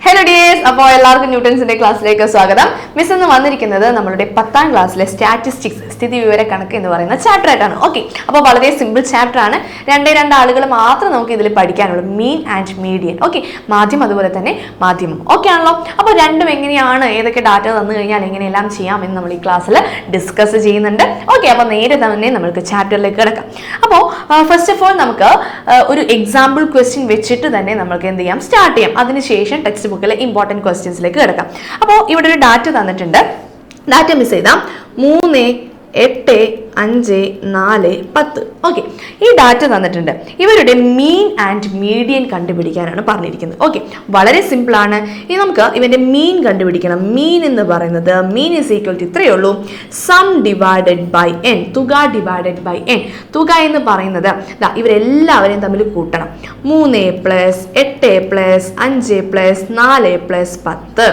Hello dears, അപ്പോൾ എല്ലാവർക്കും ന്യൂട്ടൺസിന്റെ ക്ലാസ്സിലേക്ക് സ്വാഗതം. മിസ് ഇന്ന് വന്നിരിക്കുന്നത് നമ്മുടെ 10ാം ക്ലാസ്സിലെ സ്റ്റാറ്റിസ്റ്റിക്സ് സ്ഥിതി വിവര കണക്ക് എന്ന് പറയുന്ന ചാപ്റ്റർ ആയിട്ടാണ്. ഓക്കെ, അപ്പോൾ വളരെ സിമ്പിൾ ചാപ്റ്റർ ആണ്. രണ്ട് ആളുകൾ മാത്രം നമുക്ക് ഇതിൽ പഠിക്കാനുള്ളൂ, മീൻ ആൻഡ് മീഡിയൻ. ഓക്കെ, മാധ്യമം അതുപോലെ തന്നെ മാധ്യമം. ഓക്കെ ആണല്ലോ. അപ്പോൾ രണ്ടും എങ്ങനെയാണ്, ഏതൊക്കെ ഡാറ്റ തന്നു കഴിഞ്ഞാൽ എങ്ങനെയെല്ലാം ചെയ്യാമെന്ന് നമ്മൾ ഈ ക്ലാസ്സിൽ ഡിസ്കസ് ചെയ്യുന്നുണ്ട്. ഓക്കെ, അപ്പോൾ നേരെ തന്നെ നമുക്ക് ചാപ്റ്ററിലേക്ക് കിടക്കാം. അപ്പോൾ ഫസ്റ്റ് ഓഫ് ഓൾ നമുക്ക് ഒരു എക്സാമ്പിൾ ക്വസ്റ്റ്യൻ വെച്ചിട്ട് തന്നെ നമുക്ക് എന്ത് ചെയ്യാം, സ്റ്റാർട്ട് ചെയ്യാം. അതിനുശേഷം ടെക്സ്റ്റ് ബുക്കിലെ ഇമ്പോർട്ടൻറ്റ് ക്വസ്റ്റ്യൻസിലേക്ക് കിടക്കാം. അപ്പോൾ ഇവിടെ ഒരു ഡാറ്റ തന്നിട്ടുണ്ട്. ഡാറ്റ മിസ് ചെയ്താൽ 3, 8, 5, 4, 10. ഓക്കെ, ഈ ഡാറ്റ തന്നിട്ടുണ്ട്. ഇവരുടെ മീൻ ആൻഡ് മീഡിയൻ കണ്ടുപിടിക്കാനാണ് പറഞ്ഞിരിക്കുന്നത്. ഓക്കെ, വളരെ സിമ്പിൾ ആണ്. ഇനി നമുക്ക് ഇവന്റെ മീൻ കണ്ടുപിടിക്കണം. മീൻ എന്ന് പറയുന്നത് മീൻ ഈസ് ഈക്വൽ ടു ഇത്രയേ ഉള്ളൂ, സം ഡിവൈഡഡ് ബൈ എൻ, തുക ഡിവൈഡഡ് ബൈ എൻ. തുക എന്ന് പറയുന്നത് ഇവരെല്ലാവരെയും തമ്മിൽ കൂട്ടണം. 3 + 8 + 5 + 4 + 10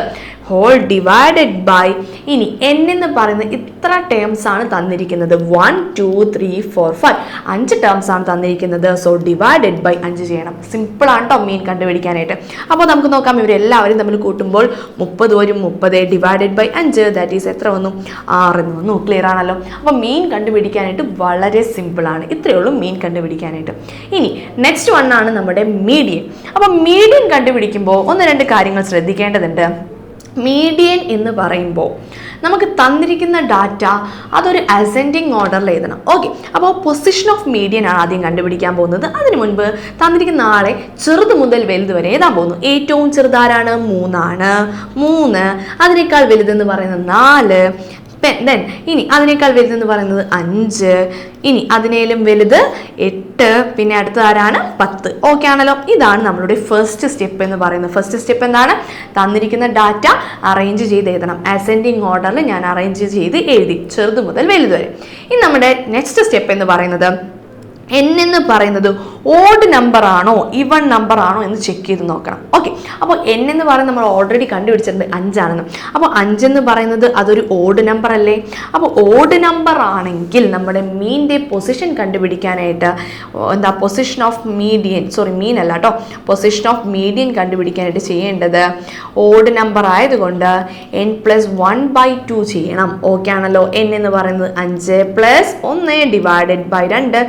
ഹോൾ ഡിവൈഡഡ് ബൈ, ഇനി എൻ എന്ന് പറയുന്നത് ഇത്ര ടേംസ് ആണ് തന്നിരിക്കുന്നത്. 1, 2, 3, 4, 5 5 ടേംസ് ആണ് തന്നിരിക്കുന്നത്. സോ ഡിവൈഡഡ് ബൈ 5 ചെയ്യണം. സിമ്പിൾ ആണ് കേട്ടോ മീൻ കണ്ടുപിടിക്കാനായിട്ട്. അപ്പോൾ നമുക്ക് നോക്കാം, ഇവരെല്ലാവരും തമ്മിൽ കൂട്ടുമ്പോൾ 30 വരും. 30 ഡിവൈഡഡ് ബൈ 5 ദാറ്റ് ഈസ് എത്ര വന്നു, 6 എന്ന് വന്നു. ക്ലിയർ ആണല്ലോ. അപ്പോൾ മീൻ കണ്ടുപിടിക്കാനായിട്ട് വളരെ സിമ്പിൾ ആണ്. ഇത്രയേ ഉള്ളൂ മീൻ കണ്ടുപിടിക്കാനായിട്ട്. ഇനി നെക്സ്റ്റ് വൺ ആണ് നമ്മുടെ മീഡിയൻ. അപ്പോൾ മീഡിയൻ കണ്ടുപിടിക്കുമ്പോൾ 1-2 കാര്യങ്ങൾ ശ്രദ്ധിക്കേണ്ടതുണ്ട്. മീഡിയൻ എന്ന് പറയുമ്പോൾ നമുക്ക് തന്നിരിക്കുന്ന ഡാറ്റ അതൊരു അസെൻഡിങ് ഓർഡറിൽ എഴുതണം. ഓക്കെ, അപ്പോൾ പൊസിഷൻ ഓഫ് മീഡിയൻ ആണ് ആദ്യം കണ്ടുപിടിക്കാൻ പോകുന്നത്. അതിനു മുൻപ് തന്നിരിക്കുന്ന ആളെ ചെറുത് മുതൽ വലുത് വരെ എഴുതാൻ പോകുന്നു. ഏറ്റവും ചെറുതാരാണ്, 3 ആണ്. 3, അതിനേക്കാൾ വലുതെന്ന് പറയുന്നത് 4. ദെൻ ഇനി അതിനേക്കാൾ വലുതെന്ന് പറയുന്നത് 5. ഇനി അതിനേലും വലുത് 8. പിന്നെ അടുത്ത ആരാണ്, 10. ഓക്കെ ആണല്ലോ. ഇതാണ് നമ്മളുടെ ഫസ്റ്റ് സ്റ്റെപ്പ് എന്ന് പറയുന്നത്. ഫസ്റ്റ് സ്റ്റെപ്പ് എന്താണ്, തന്നിരിക്കുന്ന ഡാറ്റ അറേഞ്ച് ചെയ്ത് എഴുതണം. അസെൻഡിങ് ഓർഡറിൽ ഞാൻ അറേഞ്ച് ചെയ്ത് എഴുതി, ചെറുത് മുതൽ വലുത് വരെ. ഇനി നമ്മുടെ നെക്സ്റ്റ് സ്റ്റെപ്പ് എന്ന് പറയുന്നത് എൻ എന്ന് പറയുന്നത് ഓഡ് നമ്പർ ആണോ ഇവൺ നമ്പർ ആണോ എന്ന് ചെക്ക് ചെയ്ത് നോക്കണം. ഓക്കെ, അപ്പോൾ എൻ എന്ന് പറയുന്നത് നമ്മൾ ഓൾറെഡി കണ്ടുപിടിച്ചിട്ടുണ്ട് 5 ആണെന്ന്. അപ്പോൾ 5 എന്ന് പറയുന്നത് അതൊരു ഓഡ് നമ്പർ അല്ലേ. അപ്പോൾ ഓഡ് നമ്പർ ആണെങ്കിൽ നമ്മുടെ മീൻ്റെ പൊസിഷൻ കണ്ടുപിടിക്കാനായിട്ട് പൊസിഷൻ ഓഫ് മീഡിയൻ, മീൻ അല്ല കേട്ടോ, പൊസിഷൻ ഓഫ് മീഡിയൻ കണ്ടുപിടിക്കാനായിട്ട് ചെയ്യേണ്ടത് ഓഡ് നമ്പർ ആയതുകൊണ്ട് n+1/2 ചെയ്യണം. ഓക്കെ ആണല്ലോ. എൻ എന്ന് പറയുന്നത് 5 + 1 ഡിവൈഡഡ് ബൈ 2,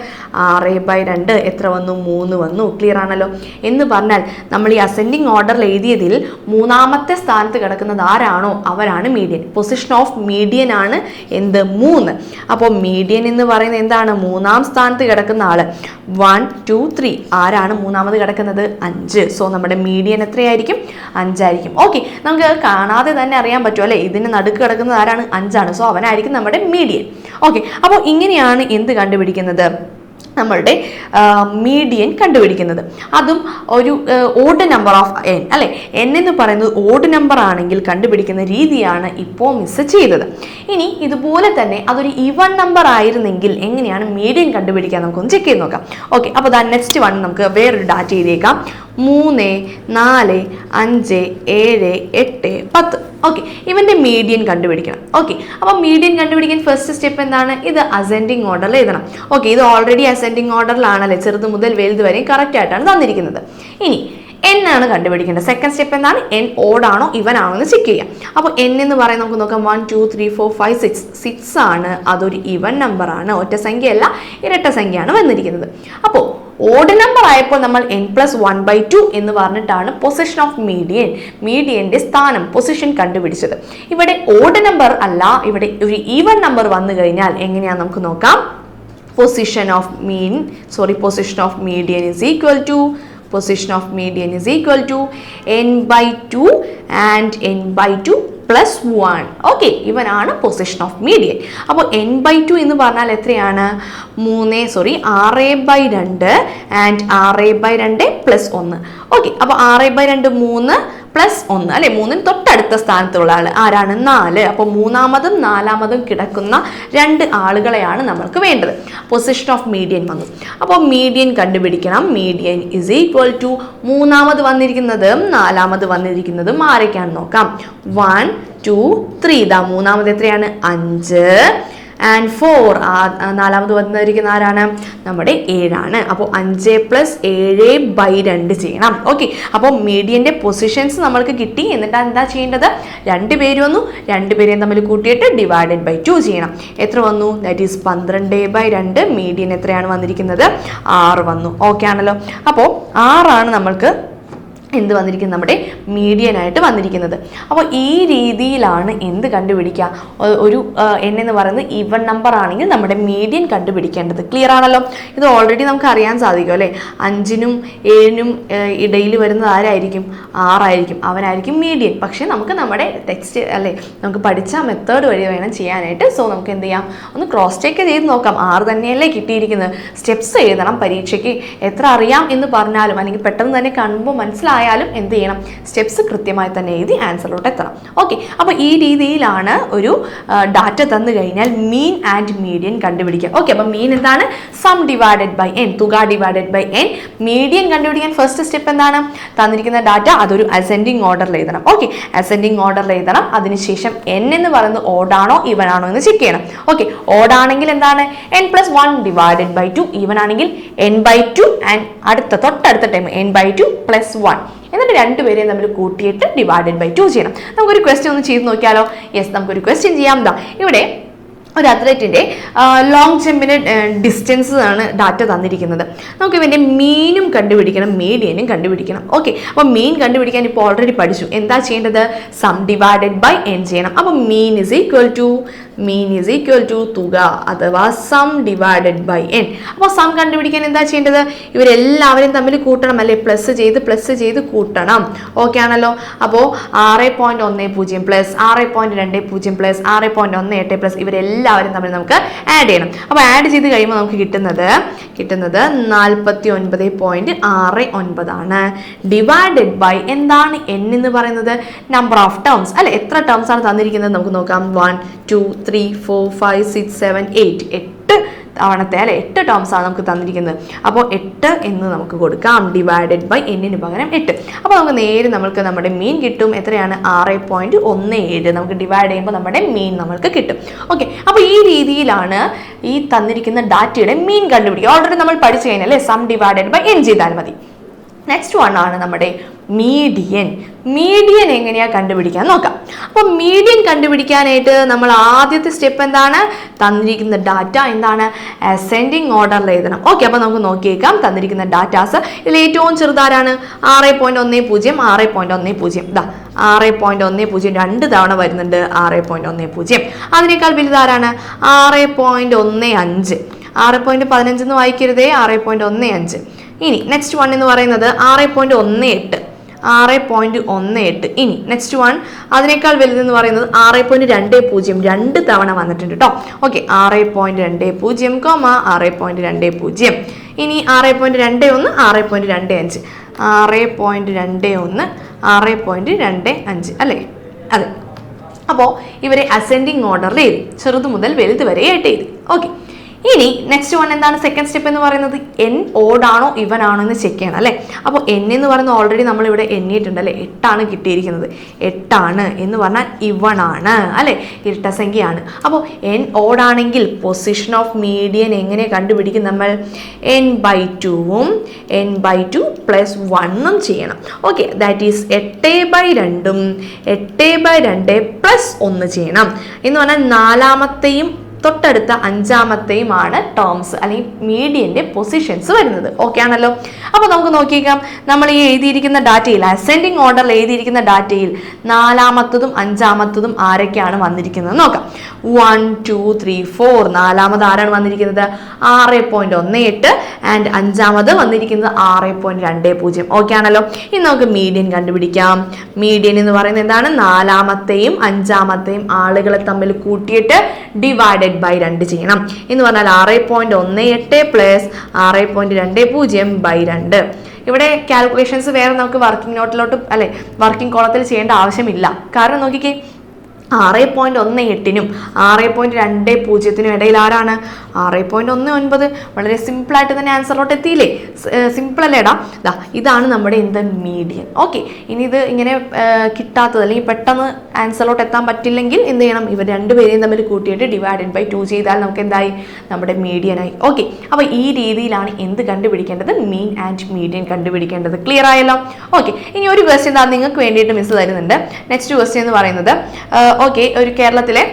6/2 എത്ര വന്നു, 3 വന്നു. ക്ലിയർ ആണല്ലോ. എന്ന് പറഞ്ഞാൽ നമ്മൾ ഈ അസെൻഡിങ് ഓർഡറിൽ എഴുതിയതിൽ 3ാമത്തെ സ്ഥാനത്ത് കിടക്കുന്നത് ആരാണോ അവരാണ് മീഡിയൻ. പൊസിഷൻ ഓഫ് മീഡിയൻ ആണ് എന്ത്, 3. അപ്പോൾ മീഡിയൻ എന്ന് പറയുന്നത് എന്താണ്, 3ാം സ്ഥാനത്ത് കിടക്കുന്ന ആള്. 1, 2, 3 ആരാണ് 3ാമത് കിടക്കുന്നത്, 5. സോ നമ്മുടെ മീഡിയൻ എത്രയായിരിക്കും, 5 ആയിരിക്കും. ഓക്കെ, നമുക്ക് കാണാതെ തന്നെ അറിയാൻ പറ്റും അല്ലേ, ഇതിന് നടുക്ക് കിടക്കുന്നത് ആരാണ്, 5 ആണ്. സോ അവനായിരിക്കും നമ്മുടെ മീഡിയൻ. ഓക്കെ, അപ്പോൾ ഇങ്ങനെയാണ് എന്ത് കണ്ടുപിടിക്കുന്നത്, നമ്മളുടെ മീഡിയൻ കണ്ടുപിടിക്കുന്നത്. അതും ഒരു ഓഡ് നമ്പർ ഓഫ് എൻ അല്ലെ. എൻ എന്ന് പറയുന്നത് ഓഡ് നമ്പർ ആണെങ്കിൽ കണ്ടുപിടിക്കുന്ന രീതിയാണ് ഇപ്പോൾ മിസ് ചെയ്തത്. ഇനി ഇതുപോലെ തന്നെ അതൊരു ഈവൺ നമ്പർ ആയിരുന്നെങ്കിൽ എങ്ങനെയാണ് മീഡിയൻ കണ്ടുപിടിക്കാൻ നമുക്കൊന്ന് ചെക്ക് ചെയ്ത് നോക്കാം. ഓക്കെ, അപ്പോൾ നെക്സ്റ്റ് വൺ നമുക്ക് വേറൊരു ഡാറ്റ ചെയ്തേക്കാം. 3, 4, 5, 7, 8, 10. ഓക്കെ, ഇവന്റെ മീഡിയൻ കണ്ടുപിടിക്കണം. ഓക്കെ, അപ്പോൾ മീഡിയൻ കണ്ടുപിടിക്കാൻ ഫസ്റ്റ് സ്റ്റെപ്പ് എന്താണ്, ഇത് അസെൻഡിങ് ഓർഡറിൽ എഴുതണം. ഓക്കെ, ഇത് ഓൾറെഡി അസെൻഡിങ് ഓർഡറിലാണല്ലേ, ചെറുത് മുതൽ വലുത് വരെയും കറക്റ്റ് ആയിട്ടാണ് തന്നിരിക്കുന്നത്. ഇനി എൻ ആണ് കണ്ടുപിടിക്കേണ്ടത്. സെക്കൻഡ് സ്റ്റെപ്പ് എന്താണ്, എൻ ഓഡ് ആണോ ഇവൻ ആണോ എന്ന് ചെക്ക് ചെയ്യാം. അപ്പോൾ എൻ എന്ന് പറയുന്നത് നമുക്ക് നോക്കാം, 1, 2, 3, 4, 5, 6. 6 ആണ്, അതൊരു ഈവൻ നമ്പർ ആണ്, ഒറ്റ സംഖ്യയല്ല ഇരട്ട സംഖ്യയാണ് വന്നിരിക്കുന്നത്. അപ്പോൾ ഓഡ് നമ്പർ ആയപ്പോൾ നമ്മൾ n+1/2 എന്ന് പറഞ്ഞിട്ടാണ് പൊസിഷൻ ഓഫ് മീഡിയന്റെ സ്ഥാനം, പൊസിഷൻ കണ്ടുപിടിച്ചത്. ഇവിടെ ഓഡ് നമ്പർ അല്ല, ഇവിടെ ഒരു ഈവൻ നമ്പർ വന്നു കഴിഞ്ഞാൽ എങ്ങനെയാ നമുക്ക് നോക്കാം. Position of median is equal to n/2 and n/2 + 1. Okay, ഇവനാണ് പൊസിഷൻ ഓഫ് മീഡിയൻ. അപ്പോൾ n/2 എന്ന് പറഞ്ഞാൽ എത്രയാണ്, 6/2 ആൻഡ് 6/2 + 1. ഓക്കെ, അപ്പോൾ 6/2 3 + 1 അല്ലെ, 3ന് തൊട്ടടുത്ത സ്ഥാനത്തുള്ള ആള് ആരാണ്, 4. അപ്പോൾ 3ാമതും 4ാമതും കിടക്കുന്ന 2 ആളുകളെയാണ് നമ്മൾക്ക് വേണ്ടത്. പൊസിഷൻ ഓഫ് മീഡിയൻ വന്നു. അപ്പോൾ മീഡിയൻ കണ്ടുപിടിക്കണം. മീഡിയൻ is equal to 3ാമത് വന്നിരിക്കുന്നതും 4ാമത് വന്നിരിക്കുന്നതും ആരൊക്കെയാണെന്ന് നോക്കാം. 1, 2, 3. 3ാമത് എത്രയാണ്, 5. ആൻഡ് 4. നാലാമത് വന്നിരിക്കുന്ന ആരാണ്? നമ്മുടെ 7 ആണ്. അപ്പോൾ 5 + 7/2 ചെയ്യണം. ഓക്കെ, അപ്പോൾ മീഡിയന്റെ പൊസിഷൻസ് നമ്മൾക്ക് കിട്ടി. എന്നിട്ട് എന്താ ചെയ്യേണ്ടത്? രണ്ടുപേരും വന്നു, രണ്ടുപേരെയും തമ്മിൽ കൂട്ടിയിട്ട് ÷ 2 ചെയ്യണം. എത്ര വന്നു? That is 12/2. മീഡിയൻ എത്രയാണ് വന്നിരിക്കുന്നത്? 6 വന്നു. ഓക്കെ ആണല്ലോ. അപ്പോൾ 6 നമ്മൾക്ക് എന്ത് വന്നിരിക്കുന്നത്? നമ്മുടെ മീഡിയൻ ആയിട്ട് വന്നിരിക്കുന്നത്. അപ്പോൾ ഈ രീതിയിലാണ് എന്ത് കണ്ടുപിടിക്കുക? ഒരു n എന്ന് പറയുന്നത് ഈവൻ നമ്പർ ആണെങ്കിൽ നമ്മുടെ മീഡിയൻ കണ്ടുപിടിക്കേണ്ടത്. ക്ലിയർ ആണല്ലോ? ഇത് ഓൾറെഡി നമുക്ക് അറിയാൻ സാധിക്കും അല്ലേ? 5നും 7നും ഇടയിൽ വരുന്നത് ആരായിരിക്കും? 6 ആയിരിക്കും. അവനായിരിക്കും മീഡിയൻ. പക്ഷെ നമുക്ക് നമ്മുടെ ടെക്സ്റ്റ് അല്ലേ, നമുക്ക് പഠിച്ച മെത്തേഡ് വഴി വേണം ചെയ്യാനായിട്ട്. സോ നമുക്ക് എന്ത് ചെയ്യാം? ഒന്ന് ക്രോസ് ചെക്ക് ചെയ്ത് നോക്കാം. 6 തന്നെയല്ലേ കിട്ടിയിരിക്കുന്നത്? സ്റ്റെപ്സ് എഴുതണം. പരീക്ഷയ്ക്ക് എത്ര അറിയാം എന്ന് പറഞ്ഞാലും അല്ലെങ്കിൽ പെട്ടെന്ന് തന്നെ കാണുമ്പോൾ മനസ്സിലായാലും എന്ത് ചെയ്യണം? സ്റ്റെപ്സ് കൃത്യമായി തന്നെ എഴുതി ആൻസറിലോട്ട് എത്തണം. ഓക്കെ, അപ്പോൾ ഈ രീതിയിലാണ് ഒരു ഡാറ്റ തന്നു കഴിഞ്ഞാൽ മീൻ ആൻഡ് മീഡിയൻ കണ്ടുപിടിക്കുക. ഓക്കെ, അപ്പോൾ മീൻ എന്താണ്? സം ഡിവൈഡഡ് ബൈ n, തുക ഡിവൈഡഡ് ബൈ n. മീഡിയൻ കണ്ടുപിടിക്കാൻ ഫസ്റ്റ് സ്റ്റെപ്പ് എന്താണ്? തന്നിരിക്കുന്ന ഡാറ്റ അതൊരു അസെൻഡിങ് ഓർഡറിൽ എഴുതണം. ഓക്കെ, അസെൻഡിങ് ഓർഡറിൽ എഴുതണം. അതിനുശേഷം n എന്ന് പറയുന്നത് ഓഡ് ആണോ ഈവൻ ആണോ എന്ന് ചെക്ക് ചെയ്യണം. ഓക്കെ, ഓഡ് ആണെങ്കിൽ എന്താണ്? n + 1 ÷ 2. ഈവൻ ആണെങ്കിൽ n/2 ആൻഡ് തൊട്ടടുത്ത ടൈം n/2 + 1. എന്നിട്ട് രണ്ടുപേരെയും തമ്മിൽ കൂട്ടിയിട്ട് ÷ 2 ചെയ്യണം. നമുക്കൊരു ക്വസ്റ്റ്യൻ ഒന്ന് ചെയ്ത് നോക്കിയാലോ? യെസ്, നമുക്കൊരു ക്വസ്റ്റ്യൻ ചെയ്യാം. ഇവിടെ ഒരു അത്ലറ്റിൻ്റെ ലോങ് ജമ്പിന് ഡിസ്റ്റൻസ് ആണ് ഡാറ്റ തന്നിരിക്കുന്നത്. നമുക്ക് ഇവൻ്റെ മീനും കണ്ടുപിടിക്കണം, മീഡിയനും കണ്ടുപിടിക്കണം. ഓക്കെ, അപ്പോൾ മീൻ കണ്ടുപിടിക്കാൻ ഇപ്പോൾ ഓൾറെഡി പഠിച്ചു. എന്താ ചെയ്യേണ്ടത്? സം ഡിവൈഡഡ് ബൈ n ചെയ്യണം. അപ്പോൾ മീൻ ഈസ് ഈക്വൽ ടു തുക അഥവാ സം ഡിവൈഡഡ് ബൈ n. അപ്പോൾ സം കണ്ടുപിടിക്കാൻ എന്താ ചെയ്യേണ്ടത്? ഇവരെല്ലാവരും തമ്മിൽ കൂട്ടണം അല്ലേ? പ്ലസ് ചെയ്ത് കൂട്ടണം. ഓക്കെ ആണല്ലോ. അപ്പോൾ 6.10 + 6.20 + 6.18 ഇവരെല്ലാവരും തമ്മിൽ നമുക്ക് ആഡ് ചെയ്യണം. അപ്പോൾ ആഡ് ചെയ്ത് കഴിയുമ്പോൾ നമുക്ക് കിട്ടുന്നത് 49.69 ആണ്. ഡിവൈഡഡ് ബൈ എന്താണ്? n എന്ന് പറയുന്നത് നമ്പർ ഓഫ് ടേംസ് അല്ലെ? എത്ര ടേംസ് ആണ് തന്നിരിക്കുന്നത്? നമുക്ക് നോക്കാം. 1 2 3 4 5 6 7 8 8 തവണത്തെ അല്ലെ 8 ടേംസ് ആണ് നമുക്ക് തന്നിരിക്കുന്നത്. അപ്പോൾ 8 എന്ന് നമുക്ക് കൊടുക്കാം. ഡിവൈഡഡ് ബൈ n പകരം 8. അപ്പോൾ നമുക്ക് നേരെ നമുക്ക് നമ്മുടെ മീൻ കിട്ടും. എത്രയാണ്? 6.17. നമുക്ക് ഡിവൈഡ് ചെയ്യുമ്പോൾ നമ്മുടെ മീൻ നമുക്ക് കിട്ടും. ഓക്കെ, അപ്പോൾ ഈ രീതിയിലാണ് ഈ തന്നിരിക്കുന്ന ഡാറ്റയുടെ മീൻ കണ്ടുപിടിക്കുക. ഓൾറെഡി നമ്മൾ പഠിച്ചു കഴിഞ്ഞാൽ അല്ലേ? സം ഡിവൈഡഡ് ബൈ n ചെയ്താൽ മതി. നെക്സ്റ്റ് വൺ ആണ് നമ്മുടെ മീഡിയൻ. മീഡിയൻ എങ്ങനെയാ കണ്ടുപിടിക്കാൻ നോക്കാം. അപ്പോൾ മീഡിയൻ കണ്ടുപിടിക്കാനായിട്ട് നമ്മൾ ആദ്യത്തെ സ്റ്റെപ്പ് എന്താണ്? തന്നിരിക്കുന്ന ഡാറ്റ എന്താണ്? അസെൻഡിങ് ഓർഡറിൽ എഴുതണം. ഓക്കെ, അപ്പോൾ നമുക്ക് നോക്കിയേക്കാം തന്നിരിക്കുന്ന ഡാറ്റാസ്. ഇതിൽ ഏറ്റവും ചെറുതാരാണ്? 6.10 6.10 ഇതാ 6.10 2 തവണ വരുന്നുണ്ട്. 6.10. അതിനേക്കാൾ വലുതാരാണ്? 6.15. 6.15 എന്ന് വായിക്കരുതേ, 6.15. ഇനി നെക്സ്റ്റ് വൺ എന്ന് പറയുന്നത് 6.18. 6.18. ഇനി നെക്സ്റ്റ് വൺ അതിനേക്കാൾ വലുതെന്ന് പറയുന്നത് 6.20. 2 തവണ വന്നിട്ടുണ്ട് കേട്ടോ. ഓക്കെ, 6.20, 6.20. ഇനി 6.21, 6.25. 6.21, 6.25 അല്ലേ? അതെ. അപ്പോൾ ഇവരെ അസെൻഡിങ് ഓർഡറിൽ എഴുതി, ചെറുത് മുതൽ വലുത് വരെ ആയിട്ട് എഴുതി. ഓക്കെ, ഇനി നെക്സ്റ്റ് വൺ എന്താണ്? സെക്കൻഡ് സ്റ്റെപ്പ് എന്ന് പറയുന്നത് n ഓഡ് ആണോ ഇവൻ ആണോ എന്ന് ചെക്ക് ചെയ്യണം അല്ലേ? അപ്പോൾ n എന്ന് പറയുന്നത് ഓൾറെഡി നമ്മളിവിടെ എണ്ണിയിട്ടുണ്ട് അല്ലേ? 8 ആണ് കിട്ടിയിരിക്കുന്നത്. 8 ആണ് എന്ന് പറഞ്ഞാൽ ഇവൺ ആണ് അല്ലേ? ഇരട്ടസംഖ്യയാണ്. അപ്പോൾ n ഓഡ് ആണെങ്കിൽ പൊസിഷൻ ഓഫ് മീഡിയൻ എങ്ങനെ കണ്ടുപിടിക്കും? നമ്മൾ n/2ഉം n/2 + 1ഉം ചെയ്യണം. ഓക്കെ, ദാറ്റ് ഈസ് 8/2ഉം 8/2 + 1 ചെയ്യണം. എന്ന് പറഞ്ഞാൽ നാലാമത്തെയും തൊട്ടടുത്ത അഞ്ചാമത്തെയുമാണ് ടേംസ് അല്ലെങ്കിൽ മീഡിയന്റെ പൊസിഷൻസ് വരുന്നത്. ഓക്കെ ആണല്ലോ. അപ്പോൾ നമുക്ക് നോക്കിയേക്കാം, നമ്മൾ ഈ എഴുതിയിരിക്കുന്ന ഡാറ്റയിൽ അസെൻഡിങ് ഓർഡറിൽ എഴുതിയിരിക്കുന്ന ഡാറ്റയിൽ നാലാമത്തതും അഞ്ചാമത്തതും ആരൊക്കെയാണ് വന്നിരിക്കുന്നത് നോക്കാം. 1 2 3 4. നാലാമത് ആരാണ് വന്നിരിക്കുന്നത്? 6.18 ആൻഡ് അഞ്ചാമത് വന്നിരിക്കുന്നത് 6.20. ഓക്കെ ആണല്ലോ. ഇനി നമുക്ക് മീഡിയൻ കണ്ടുപിടിക്കാം. മീഡിയൻ എന്ന് പറയുന്നത് എന്താണ്? നാലാമത്തെയും അഞ്ചാമത്തെയും ആളുകളെ തമ്മിൽ കൂട്ടിയിട്ട് ഡിവൈഡഡ് ബൈ 2 ചെയ്യണം. എന്ന് പറഞ്ഞാൽ 6.18 + 6.20/2. ഇവിടെ കാൽക്കുലേഷൻസ് വേറെ നമുക്ക് വർക്കിംഗ് നോട്ടിലോട്ട് അല്ലെ വർക്കിംഗ് കോളത്തിൽ ചെയ്യേണ്ട ആവശ്യമില്ല. കാരണം നോക്കിക്കേ, 6.18-നും 6.20-നും ഇടയിൽ ആരാണ്? 6.19. വളരെ സിമ്പിളായിട്ട് തന്നെ ആൻസറിലോട്ട് എത്തിയില്ലേ? സിമ്പിൾ അല്ലേടാ? ഇതാണ് നമ്മുടെ എന്ത് മീഡിയൻ. ഓക്കെ, ഇനി ഇത് ഇങ്ങനെ കിട്ടാത്തത് അല്ലെങ്കിൽ പെട്ടെന്ന് ആൻസറിലോട്ട് എത്താൻ പറ്റില്ലെങ്കിൽ എന്ത് ചെയ്യണം? ഇവർ രണ്ടുപേരെയും തമ്മിൽ കൂട്ടിയിട്ട് /2 ചെയ്താൽ നമുക്ക് എന്തായി? നമ്മുടെ മീഡിയനായി. ഓക്കെ, അപ്പോൾ ഈ രീതിയിലാണ് എന്ത് കണ്ടുപിടിക്കേണ്ടത്? മീൻ ആൻഡ് മീഡിയൻ കണ്ടുപിടിക്കേണ്ടത്. ക്ലിയർ ആയല്ലോ? ഓക്കെ, ഇനി ഒരു ക്വസ്റ്റ്യൻ നിങ്ങൾക്ക് വേണ്ടിയിട്ട് മിസ് തരുന്നുണ്ട്. നെക്സ്റ്റ് ക്വസ്റ്റ്യൻ എന്ന് പറയുന്നത് ഓക്കെ, ഒരു കേരളത്തിലെ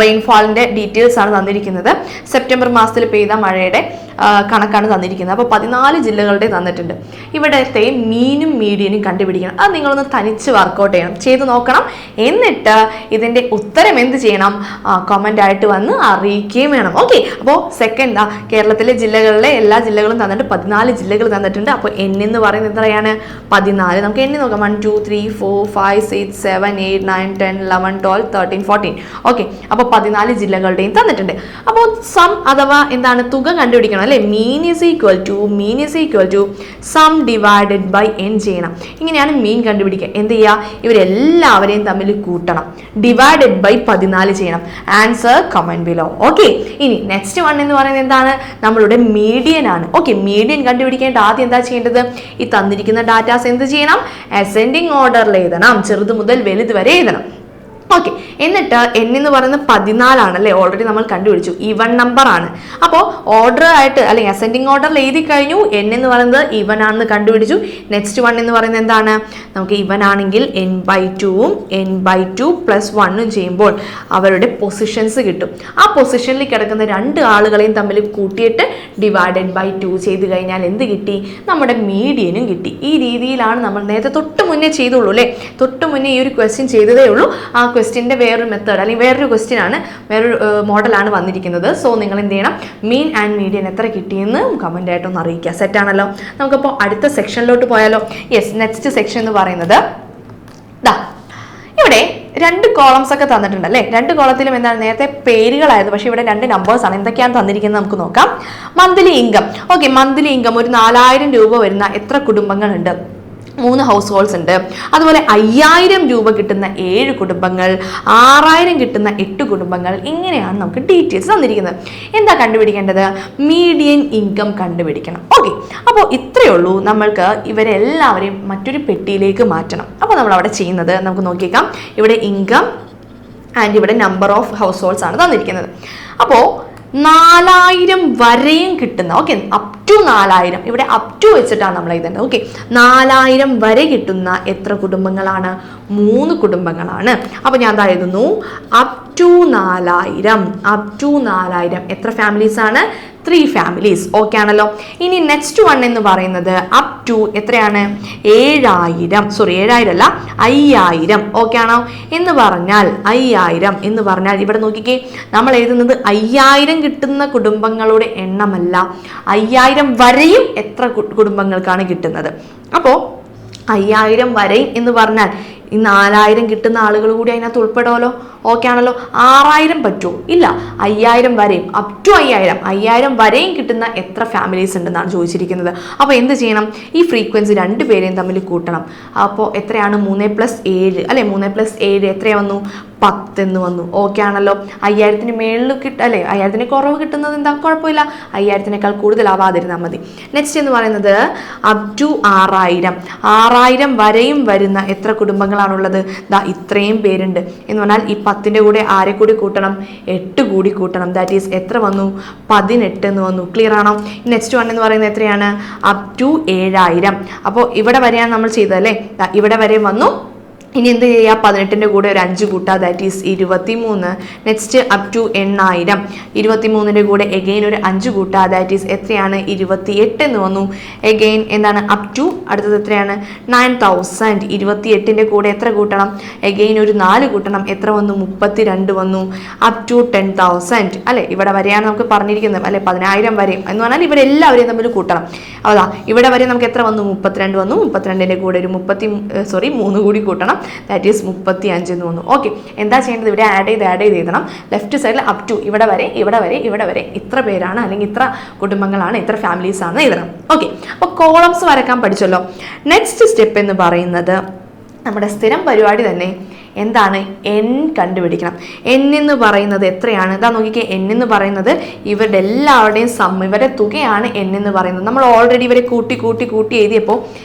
റെയിൻഫാളിൻ്റെ ഡീറ്റെയിൽസ് ആണ് തന്നിരിക്കുന്നത്. സെപ്റ്റംബർ മാസത്തിൽ പെയ്ത മഴയുടെ കണക്കാണ് തന്നിരിക്കുന്നത്. അപ്പോൾ 14 ജില്ലകളുടെ തന്നിട്ടുണ്ട്. ഇവിടത്തെ മീനും മീഡിയനും കണ്ടുപിടിക്കണം. അത് നിങ്ങളൊന്ന് തനിച്ച് വർക്കൗട്ട് ചെയ്യണം, ചെയ്ത് നോക്കണം. എന്നിട്ട് ഇതിൻ്റെ ഉത്തരം എന്ത് ചെയ്യണം? കമൻ്റ് ആയിട്ട് വന്ന് അറിയിക്കുകയും വേണം. ഓക്കെ, അപ്പോൾ സെക്കൻഡ് കേരളത്തിലെ ജില്ലകളിലെ എല്ലാ ജില്ലകളും തന്നിട്ട് 14 ജില്ലകൾ തന്നിട്ടുണ്ട്. അപ്പോൾ എന്ന് പറയുന്നത് എത്രയാണ്? 14. നമുക്ക് എണ്ണി നോക്കാം. 1 2 3 4 5 6 7 8 9 10 11 12 13 14. ഓക്കെ, അപ്പോൾ 14 ജില്ലകളുടെയും തന്നിട്ടുണ്ട്. അപ്പോൾ സം അഥവാ എന്താണ് തുക കണ്ടുപിടിക്കണം അല്ലേ? Mean is equal to sum divided by n ചെയ്യണം. ഇങ്ങനെയാണ് മീൻ കണ്ടുപിടിക്കുക. എന്ത് ചെയ്യുക? ഇവരെല്ലാവരെയും തമ്മിൽ കൂട്ടണം, ഡിവൈഡഡ് ബൈ 14 ചെയ്യണം. Answer comment below. ഓക്കെ, ഇനി നെക്സ്റ്റ് വൺ എന്ന് പറയുന്നത് എന്താണ്? നമ്മളുടെ മീഡിയൻ ആണ്. ഓക്കെ, മീഡിയൻ കണ്ടുപിടിക്കേണ്ട ആദ്യം എന്താ ചെയ്യേണ്ടത്? ഈ തന്നിരിക്കുന്ന ഡാറ്റാസ് എന്ത് ചെയ്യണം? അസെൻഡിങ് ഓർഡറിൽ എഴുതണം, ചെറുത് മുതൽ വലുത് വരെ എഴുതണം. ഓക്കെ, എന്നിട്ട് n എന്ന് പറയുന്നത് 14 ആണല്ലേ? ഓൾറെഡി നമ്മൾ കണ്ടുപിടിച്ചു, ഈവൺ നമ്പർ ആണ്. അപ്പോൾ ഓർഡർ ആയിട്ട് അല്ലെങ്കിൽ അസെൻഡിങ് ഓർഡറിൽ എഴുതി കഴിഞ്ഞു. n എന്ന് പറയുന്നത് ഈവൺ ആണെന്ന് കണ്ടുപിടിച്ചു. നെക്സ്റ്റ് വൺ എന്ന് പറയുന്നത് എന്താണ്? നമുക്ക് ഈവൺ ആണെങ്കിൽ n/2ഉം n/2 + 1ഉം ചെയ്യുമ്പോൾ അവരുടെ പൊസിഷൻസ് കിട്ടും. ആ പൊസിഷനിൽ കിടക്കുന്ന 2 ആളുകളെയും തമ്മിൽ കൂട്ടിയിട്ട് /2 ചെയ്ത് കഴിഞ്ഞാൽ എന്ത് കിട്ടി? നമ്മുടെ മീഡിയനും കിട്ടി. ഈ രീതിയിലാണ് നമ്മൾ നേരത്തെ തൊട്ട് മുന്നേ ചെയ്തുള്ളൂ അല്ലേ? തൊട്ട് മുന്നേ ഈ ഒരു ക്വസ്റ്റ്യൻ ചെയ്തതേ ഉള്ളൂ. ആ ക്വസ്റ്റ്യൻ്റെ വേറൊരു മെത്തേഡ് അല്ലെങ്കിൽ വേറൊരു ക്വസ്റ്റ്യൻ ആണ്, വേറൊരു മോഡലാണ് വന്നിരിക്കുന്നത്. സോ നിങ്ങൾ എന്ത് ചെയ്യണം? മീൻ ആൻഡ് മീഡിയൻ എത്ര കിട്ടിയെന്ന് കമൻ്റ് ആയിട്ടൊന്ന് അറിയിക്കുക. സെറ്റാണല്ലോ? നമുക്കപ്പോൾ അടുത്ത സെക്ഷനിലോട്ട് പോയാലോ? യെസ്, നെക്സ്റ്റ് സെക്ഷൻ എന്ന് പറയുന്നത് ഇവിടെ 2 കോളംസ് ഒക്കെ തന്നിട്ടുണ്ട് അല്ലേ? 2 കോളത്തിലും എന്താണ്? നേരത്തെ പേരുകളായിരുന്നു, പക്ഷെ ഇവിടെ 2 നമ്പേഴ്സ് ആണ്. എന്തൊക്കെയാണ് തന്നിരിക്കുന്നത് നമുക്ക് നോക്കാം. Monthly income. Okay, monthly income ഒരു 4000 രൂപ വരുന്ന എത്ര കുടുംബങ്ങളുണ്ട്? 3 ഹൗസ് ഹോൾഡ്സ് ഉണ്ട്. അതുപോലെ 5000 രൂപ കിട്ടുന്ന 7 കുടുംബങ്ങൾ, 6000 കിട്ടുന്ന 8 കുടുംബങ്ങൾ. ഇങ്ങനെയാണ് നമുക്ക് ഡീറ്റെയിൽസ് തന്നിരിക്കുന്നത്. എന്താ കണ്ടുപിടിക്കേണ്ടത്? മീഡിയൻ ഇൻകം കണ്ടുപിടിക്കണം. ഓക്കെ, അപ്പോൾ ഇത്രയേ ഉള്ളൂ. നമ്മൾക്ക് ഇവരെല്ലാവരെയും മറ്റൊരു പെട്ടിയിലേക്ക് മാറ്റണം. അപ്പോൾ നമ്മൾ അവിടെ ചെയ്യുന്നത് നമുക്ക് നോക്കിയേക്കാം. ഇവിടെ ഇൻകം ആൻഡ് ഇവിടെ നമ്പർ ഓഫ് ഹൗസ് ഹോൾഡ്സ് ആണ് തന്നിരിക്കുന്നത്. അപ്പോൾ 4000 വരെയും കിട്ടുന്ന, ഓക്കെ, അപ് ടു 4000, ഇവിടെ അപ് ടു വെച്ചിട്ടാണ് നമ്മൾ എഴുതേണ്ടത്. ഓക്കെ, 4000 വരെ കിട്ടുന്ന എത്ര കുടുംബങ്ങളാണ്? 3 കുടുംബങ്ങളാണ്. അപ്പോൾ ഞാൻ എന്താ എഴുതുന്നു? Up to 4000. എത്ര ഫാമിലീസ് ആണ്? 3 ഫാമിലീസ്. ഓക്കെ ആണല്ലോ? ഇനി നെക്സ്റ്റ് വൺ എന്ന് പറയുന്നത് അപ് ടു എത്രയാണ്? 7,000 അല്ല, 5000. ഓക്കെ ആണോ? എന്ന് പറഞ്ഞാൽ 5000 എന്ന് പറഞ്ഞാൽ ഇവിടെ നോക്കിക്കേ, നമ്മൾ എഴുതുന്നത് 5000 കിട്ടുന്ന കുടുംബങ്ങളുടെ എണ്ണമല്ല, 5000 വരെയും എത്ര കുടുംബങ്ങൾക്കാണ് കിട്ടുന്നത്. അപ്പോൾ 5000 വരെയും എന്ന് പറഞ്ഞാൽ ഈ 4000 കിട്ടുന്ന ആളുകൾ കൂടി അതിനകത്ത് ഉൾപ്പെടുമല്ലോ. ഓക്കെ ആണല്ലോ? 6000 പറ്റുമോ? ഇല്ല, 5000 വരെയും, അപ് ടു 5000 വരെയും കിട്ടുന്ന എത്ര ഫാമിലീസ് ഉണ്ടെന്നാണ് ചോദിച്ചിരിക്കുന്നത്. അപ്പോൾ എന്ത് ചെയ്യണം? ഈ ഫ്രീക്വൻസി 2 പേരെയും തമ്മിൽ കൂട്ടണം. അപ്പോൾ എത്രയാണ്? 3 + 7 അല്ലേ? 3 + 7 എത്രയാ വന്നു? 10 എന്ന് വന്നു. ഓക്കെ ആണല്ലോ? 5000 മേളിൽ അല്ലേ? 5000 കുറവ് കിട്ടുന്നത് എന്താ? കുഴപ്പമില്ല, 5000 കൂടുതലാവാതിരുന്നാൽ മതി. നെക്സ്റ്റ് എന്ന് പറയുന്നത് അപ് ടു 6000 വരെയും വരുന്ന എത്ര കുടുംബങ്ങളാണുള്ളത്? ഇത്രയും പേരുണ്ട് എന്ന് പറഞ്ഞാൽ ഈ 10ന്റെ കൂടെ ആരെ കൂടി കൂട്ടണം? 8 കൂടി കൂട്ടണം. ദാറ്റ് ഈസ് എത്ര വന്നു? 18 എന്ന് വന്നു. ക്ലിയർ ആണോ? നെക്സ്റ്റ് വൺ എന്ന് പറയുന്നത് എത്രയാണ്? Up to 7000. അപ്പോൾ ഇവിടെ വരെയാണ് നമ്മൾ ചെയ്തതല്ലേ? ഇവിടെ വരെ വന്നു. ഇനി എന്ത് ചെയ്യുക? 18ന്റെ കൂടെ ഒരു 5 കൂട്ടുക, that is 23. Next up to 8000. 23ന്റെ കൂടെ എഗെയിൻ ഒരു 5 കൂട്ടുക, ദാറ്റ് ഈസ് എത്രയാണ്? 28 എന്ന് വന്നു. എഗെയിൻ എന്താണ്? അപ് ടു അടുത്തത് എത്രയാണ്? 9000. 28ന്റെ കൂടെ എത്ര കൂട്ടണം? എഗെയിൻ ഒരു 4 കൂട്ടണം. എത്ര വന്നു? 32 വന്നു. അപ് ടു 10,000 അല്ലെ? ഇവിടെ വരെയാണ് നമുക്ക് പറഞ്ഞിരിക്കുന്നത് അല്ലെ? 10000 വരെയും എന്ന് പറഞ്ഞാൽ ഇവരെല്ലാവരെയും തമ്മിൽ കൂട്ടണം. അതാ ഇവിടെ വരെ നമുക്ക് എത്ര വന്നു? 32 വന്നു. 32ന്റെ കൂടെ ഒരു 3 കൂടി കൂട്ടണം, ദാറ്റ് ഈസ് 35 എന്ന് വന്നു. ഓക്കെ, എന്താ ചെയ്യേണ്ടത്? ഇവിടെ ആഡ് ചെയ്ത് എഴുതണം. ലെഫ്റ്റ് സൈഡിൽ അപ് ടു ഇവിടെ വരെ ഇത്ര പേരാണ് അല്ലെങ്കിൽ ഇത്ര കുടുംബങ്ങളാണ്, ഇത്ര ഫാമിലീസ് ആണ് എഴുതണം. ഓക്കെ, അപ്പോൾ കോളംസ് വരക്കാൻ പഠിച്ചല്ലോ. നെക്സ്റ്റ് സ്റ്റെപ്പ് എന്ന് പറയുന്നത് നമ്മുടെ സ്ഥിരം പരിപാടി തന്നെ, എന്താണ് n കണ്ടുപിടിക്കണം. n എന്ന് പറയുന്നത് എത്രയാണ്? ഇതാ നോക്കിക്കേ, n എന്ന് പറയുന്നത് ഇവരുടെ എല്ലാവരുടെയും സം, ഇവരുടെ തുകയാണ് n എന്ന് പറയുന്നത്. നമ്മൾ ഓൾറെഡി ഇവരെ കൂട്ടി എഴുതിയപ്പോൾ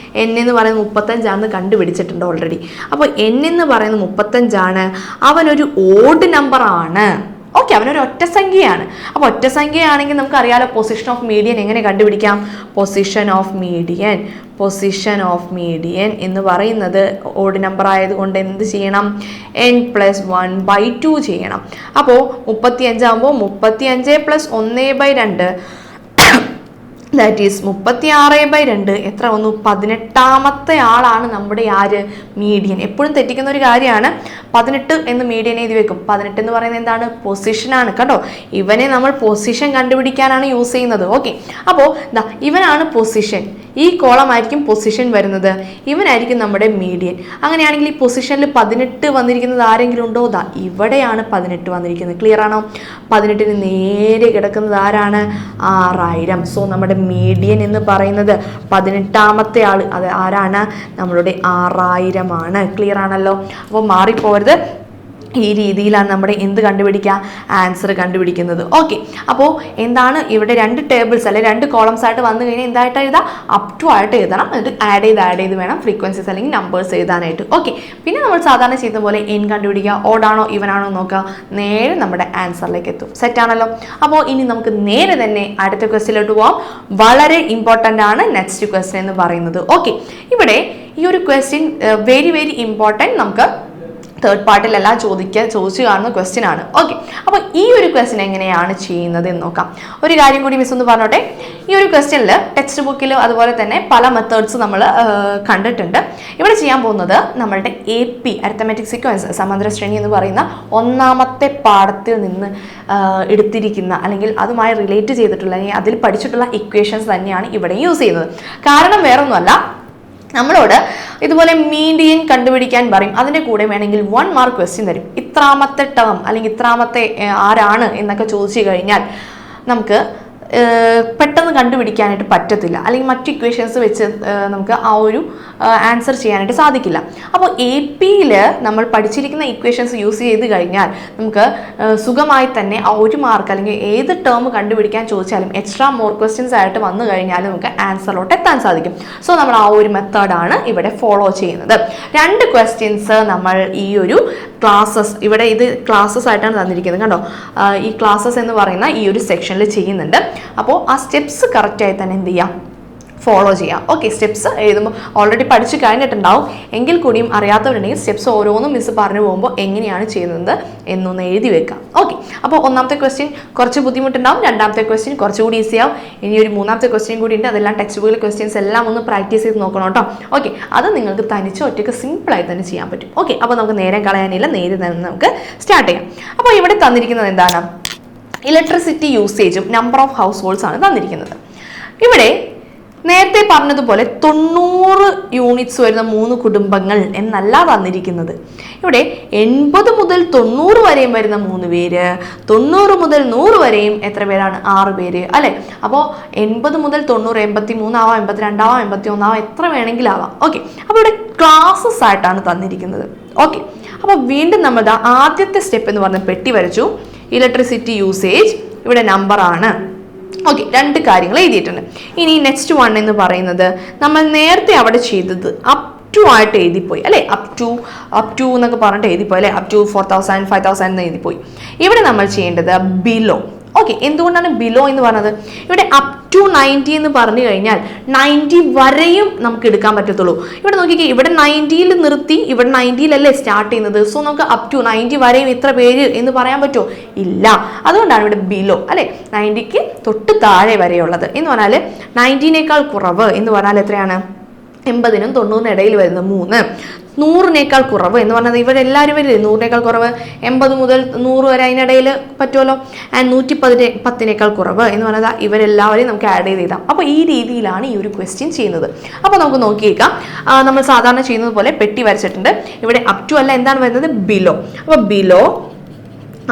n എന്ന് പറയുന്നത് 35 കണ്ടുപിടിച്ചിട്ടുണ്ട് ഓൾറെഡി. അപ്പോൾ n എന്ന് പറയുന്നത് 35. അവനൊരു ഓഡ് നമ്പർ ആണ്. ഓക്കെ, അവനൊരു ഒറ്റ സംഖ്യയാണ്. അപ്പോൾ ഒറ്റ സംഖ്യയാണെങ്കിൽ നമുക്കറിയാലോ പൊസിഷൻ ഓഫ് മീഡിയൻ എങ്ങനെ കണ്ടുപിടിക്കാം. പൊസിഷൻ ഓഫ് മീഡിയൻ എന്ന് പറയുന്നത് ഓഡ് നമ്പർ ആയതുകൊണ്ട് എന്ത് ചെയ്യണം? n+1/2 ചെയ്യണം. അപ്പോൾ 35 ആകുമ്പോൾ 35 + 1/2 ദാറ്റ് ഈസ് 36/2 എത്ര വന്നു? 18ാമത്തെ ആളാണ് നമ്മുടെ ആര്? മീഡിയൻ. എപ്പോഴും തെറ്റിക്കുന്ന ഒരു കാര്യമാണ്. 18 എന്ന് മീഡിയൻ എഴുതി വെക്കും. 18 എന്ന് പറയുന്നത് എന്താണ്? പൊസിഷനാണ് കേട്ടോ. ഇവനെ നമ്മൾ പൊസിഷൻ കണ്ടുപിടിക്കാനാണ് യൂസ് ചെയ്യുന്നത്. ഓക്കെ, അപ്പോൾ ഇവനാണ് പൊസിഷൻ. ഈ കോളം ആയിരിക്കും പൊസിഷൻ വരുന്നത്, ഇവനായിരിക്കും നമ്മുടെ മീഡിയൻ. അങ്ങനെയാണെങ്കിൽ ഈ പൊസിഷനിൽ 18 വന്നിരിക്കുന്നത് ആരെങ്കിലും ഉണ്ടോ? ഇവിടെയാണ് 18 വന്നിരിക്കുന്നത്. ക്ലിയർ ആണോ? 18ന് നേരെ കിടക്കുന്നത് ആരാണ്? 6000. സോ നമ്മുടെ മീഡിയൻ എന്ന് പറയുന്നത് 18ാമത്തെ ആൾ അത് ആരാണ്? നമ്മളുടെ 6000 ആണ്. ക്ലിയർ ആണല്ലോ? അപ്പോൾ മാറിപ്പോരുത്. ഈ രീതിയിലാണ് നമ്മുടെ എന്ത് കണ്ടുപിടിക്കുക? ആൻസർ കണ്ടുപിടിക്കുന്നത്. ഓക്കെ, അപ്പോൾ എന്താണ് ഇവിടെ 2 ടേബിൾസ് അല്ലെങ്കിൽ 2 കോളംസ് ആയിട്ട് വന്നു കഴിഞ്ഞാൽ എന്തായിട്ട് എഴുതാം? അപ് ടു ആയിട്ട് എഴുതണം. എന്നിട്ട് ആഡ് ചെയ്ത് വേണം ഫ്രീക്വൻസീസ് അല്ലെങ്കിൽ നമ്പേഴ്സ് എഴുതാനായിട്ട്. ഓക്കെ, പിന്നെ നമ്മൾ സാധാരണ ചെയ്യുന്ന പോലെ n കണ്ടുപിടിക്കുക. ഓടാണോ ഇവനാണോ നോക്കുക, നേരെ നമ്മുടെ ആൻസറിലേക്ക് എത്തും. സെറ്റ് ആണല്ലോ? അപ്പോൾ ഇനി നമുക്ക് നേരെ തന്നെ അടുത്ത ക്വസ്റ്റ്യനിലോട്ട് പോകാം. വളരെ ഇമ്പോർട്ടൻ്റ് ആണ് നെക്സ്റ്റ് ക്വസ്റ്റ്യൻ എന്ന് പറയുന്നത്. ഓക്കെ, ഇവിടെ ഈ ഒരു ക്വസ്റ്റ്യൻ വെരി ഇമ്പോർട്ടൻറ്റ്. നമുക്ക് തേർഡ് പാർട്ടിലല്ല ചോദിച്ചു കാണുന്ന ക്വസ്റ്റ്യൻ ആണ്. ഓക്കെ, അപ്പോൾ ഈ ഒരു ക്വസ്റ്റ്യൻ എങ്ങനെയാണ് ചെയ്യുന്നത് എന്ന് നോക്കാം. ഒരു കാര്യം കൂടി മിസ് ഒന്ന് പറഞ്ഞോട്ടെ. ഈ ഒരു ക്വസ്റ്റ്യനിൽ ടെക്സ്റ്റ് ബുക്കിൽ അതുപോലെ തന്നെ പല മെത്തേഡ്സ് നമ്മൾ കണ്ടിട്ടുണ്ട്. ഇവിടെ ചെയ്യാൻ പോകുന്നത് നമ്മളുടെ AP അരിത്തമെറ്റിക് സീക്വൻസ് സമാന്തര ശ്രേണി എന്ന് പറയുന്ന 1ാമത്തെ പാഠത്തിൽ നിന്ന് എടുത്തിരിക്കുന്ന അല്ലെങ്കിൽ അതുമായി റിലേറ്റ് ചെയ്തിട്ടുള്ള അല്ലെങ്കിൽ അതിൽ പഠിച്ചിട്ടുള്ള ഇക്വേഷൻസ് തന്നെയാണ് ഇവിടെ യൂസ് ചെയ്യുന്നത്. കാരണം വേറൊന്നുമല്ല, നമ്മളോട് ഇതുപോലെ മീഡിയൻ കണ്ടുപിടിക്കാൻ പറയും. അതിൻ്റെ കൂടെ വേണമെങ്കിൽ 1 മാർക്ക് ക്വസ്റ്റ്യൻ തരും. ഇത്രാമത്തെ ടേം അല്ലെങ്കിൽ ഇത്രാമത്തെ ആരാണ് എന്നൊക്കെ ചോദിച്ചു കഴിഞ്ഞാൽ നമുക്ക് പെട്ടെന്ന് കണ്ടുപിടിക്കാനായിട്ട് പറ്റത്തില്ല, അല്ലെങ്കിൽ മറ്റ് ഇക്വേഷൻസ് വെച്ച് നമുക്ക് ആ ഒരു ആൻസർ ചെയ്യാനായിട്ട് സാധിക്കില്ല. അപ്പോൾ AP-യിൽ നമ്മൾ പഠിച്ചിരിക്കുന്ന ഇക്വേഷൻസ് യൂസ് ചെയ്ത് കഴിഞ്ഞാൽ നമുക്ക് സുഖമായി തന്നെ ആ 1 മാർക്ക് അല്ലെങ്കിൽ ഏത് ടേം കണ്ടുപിടിക്കാൻ ചോദിച്ചാലും എക്സ്ട്രാ മോർ ക്വസ്റ്റ്യൻസ് ആയിട്ട് വന്നു കഴിഞ്ഞാൽ നമുക്ക് ആൻസറിലോട്ട് എത്താൻ സാധിക്കും. സോ നമ്മൾ ആ ഒരു മെത്തേഡാണ് ഇവിടെ ഫോളോ ചെയ്യുന്നത്. 2 ക്വസ്റ്റ്യൻസ് നമ്മൾ ഈ ഒരു ക്ലാസ്സസ്, ഇവിടെ ഇത് ക്ലാസ്സസ് ആയിട്ടാണ് തന്നിരിക്കുന്നത് കണ്ടോ. ഈ ക്ലാസ്സസ് എന്ന് പറയുന്ന ഈ ഒരു സെക്ഷനിൽ ചെയ്യുന്നുണ്ട്. അപ്പോൾ ആ സ്റ്റെപ്സ് കറക്റ്റായി തന്നെ എന്ത് ചെയ്യാം? ഫോളോ ചെയ്യാം. ഓക്കെ, സ്റ്റെപ്സ് എഴുതുമ്പോൾ ഓൾറെഡി പഠിച്ചു കഴിഞ്ഞിട്ടുണ്ടാവും. എങ്കിൽ കൂടിയും അറിയാത്തവരുണ്ടെങ്കിൽ സ്റ്റെപ്സ് ഓരോന്നും മിസ് പറഞ്ഞു പോകുമ്പോൾ എങ്ങനെയാണ് ചെയ്യുന്നത് എന്നൊന്ന് എഴുതി വെക്കാം. ഓക്കെ, അപ്പോൾ 1ാമത്തെ ക്വസ്റ്റ്യൻ കുറച്ച് ബുദ്ധിമുട്ടുണ്ടാവും, 2ാമത്തെ ക്വസ്റ്റ്യൻ കുറച്ചുകൂടി ഈസി ആവും. ഇനി ഒരു 3ാമത്തെ ക്വസ്റ്റ്യൻ കൂടി ഉണ്ട്. അതെല്ലാം ടെക്സ്റ്റ് ബുക്കിലെ ക്വസ്റ്റ്യൻസ് എല്ലാം ഒന്ന് പ്രാക്ടീസ് ചെയ്ത് നോക്കണം കേട്ടോ. ഓക്കെ, അത് നിങ്ങൾക്ക് തനിച്ച് ഒറ്റയ്ക്ക് സിമ്പിളായി തന്നെ ചെയ്യാൻ പറ്റും. ഓക്കെ, അപ്പോൾ നമുക്ക് നേരം കളയാനില്ല, നേരെ തന്നെ നമുക്ക് സ്റ്റാർട്ട് ചെയ്യാം. അപ്പോൾ ഇവിടെ തന്നിരിക്കുന്നത് എന്താണ്? ഇലക്ട്രിസിറ്റി യൂസേജും നമ്പർ ഓഫ് ഹൗസ് ഹോൾഡ്സ് ആണ് തന്നിരിക്കുന്നത്. ഇവിടെ നേരത്തെ പറഞ്ഞതുപോലെ 90 യൂണിറ്റ്സ് വരുന്ന 3 കുടുംബങ്ങൾ എന്നല്ല തന്നിരിക്കുന്നത്. ഇവിടെ 80 മുതൽ 90 വരെയും വരുന്ന 3 പേര്, 90 മുതൽ 100 വരെയും എത്ര പേരാണ്? 6 പേര് അല്ലേ? അപ്പോൾ 80 മുതൽ 90 83 ആവാം, 82 ആവാം, 81 ആവാം, എത്ര വേണമെങ്കിലും ആവാം. ഓക്കെ, അപ്പോൾ ഇവിടെ ക്ലാസ്സസ് ആയിട്ടാണ് തന്നിരിക്കുന്നത്. ഓക്കെ, അപ്പോൾ വീണ്ടും നമ്മൾ ആദ്യത്തെ സ്റ്റെപ്പ് എന്ന് പറഞ്ഞ പെട്ടി വരച്ചു. ഇലക്ട്രിസിറ്റി യൂസേജ് ഇവിടെ നമ്പർ ആണ്. ഓക്കെ, 2 കാര്യങ്ങൾ എഴുതിയിട്ടുണ്ട്. ഇനി നെക്സ്റ്റ് 1 എന്ന് പറയുന്നത് നമ്മൾ നേരത്തെ അവിടെ ചെയ്തത് അപ് ടു ആയിട്ട് എഴുതിപ്പോയി അല്ലേ? അപ് ടു എന്നൊക്കെ പറഞ്ഞിട്ട് എഴുതിപ്പോയി അല്ലേ? അപ് ടു 4000 5000 എന്ന് എഴുതിപ്പോയി. ഇവിടെ നമ്മൾ ചെയ്യേണ്ടത് ബിലോ. ഓക്കെ, എന്തുകൊണ്ടാണ് ബിലോ എന്ന് പറഞ്ഞത്? ഇവിടെ അപ് ടു 90 എന്ന് പറഞ്ഞു കഴിഞ്ഞാൽ 90 വരെയും നമുക്ക് എടുക്കാൻ പറ്റത്തുള്ളൂ. ഇവിടെ നോക്കിക്കേ, ഇവിടെ 90-ൽ നിർത്തി, ഇവിടെ 90-ലല്ലേ സ്റ്റാർട്ട് ചെയ്യുന്നത്. സോ നമുക്ക് അപ് ടു 90 വരെയും ഇത്ര പേര് എന്ന് പറയാൻ പറ്റുമോ? ഇല്ല. അതുകൊണ്ടാണ് ഇവിടെ ബിലോ അല്ലെ, 90ക്ക് തൊട്ട് താഴെ വരെയുള്ളത് എന്ന് പറഞ്ഞാൽ 90-നേക്കാൾ കുറവ് എന്ന് പറഞ്ഞാൽ എത്രയാണ്? 80-നും 90-നും ഇടയിൽ വരുന്ന 3. 100-നേക്കാൾ കുറവ് എന്ന് പറഞ്ഞത് ഇവിടെ എല്ലാവരും വരില്ലേ? 100-നേക്കാൾ കുറവ് 80 മുതൽ 100 വരെ അതിനിടയിൽ പറ്റുമല്ലോ. ആൻഡ് 110-നേക്കാൾ കുറവ് എന്ന് പറഞ്ഞാൽ ഇവരെല്ലാവരെയും നമുക്ക് ആഡ് ചെയ്ത് എഴുതാം. അപ്പോൾ ഈ രീതിയിലാണ് ഈ ഒരു ക്വസ്റ്റ്യൻ ചെയ്യുന്നത്. അപ്പോൾ നമുക്ക് നോക്കിയേക്കാം. നമ്മൾ സാധാരണ ചെയ്യുന്നത് പോലെ പെട്ടി വരച്ചിട്ടുണ്ട്. ഇവിടെ അപ് ടു അല്ല, എന്താണ് വരുന്നത്? ബിലോ. അപ്പോൾ ബിലോ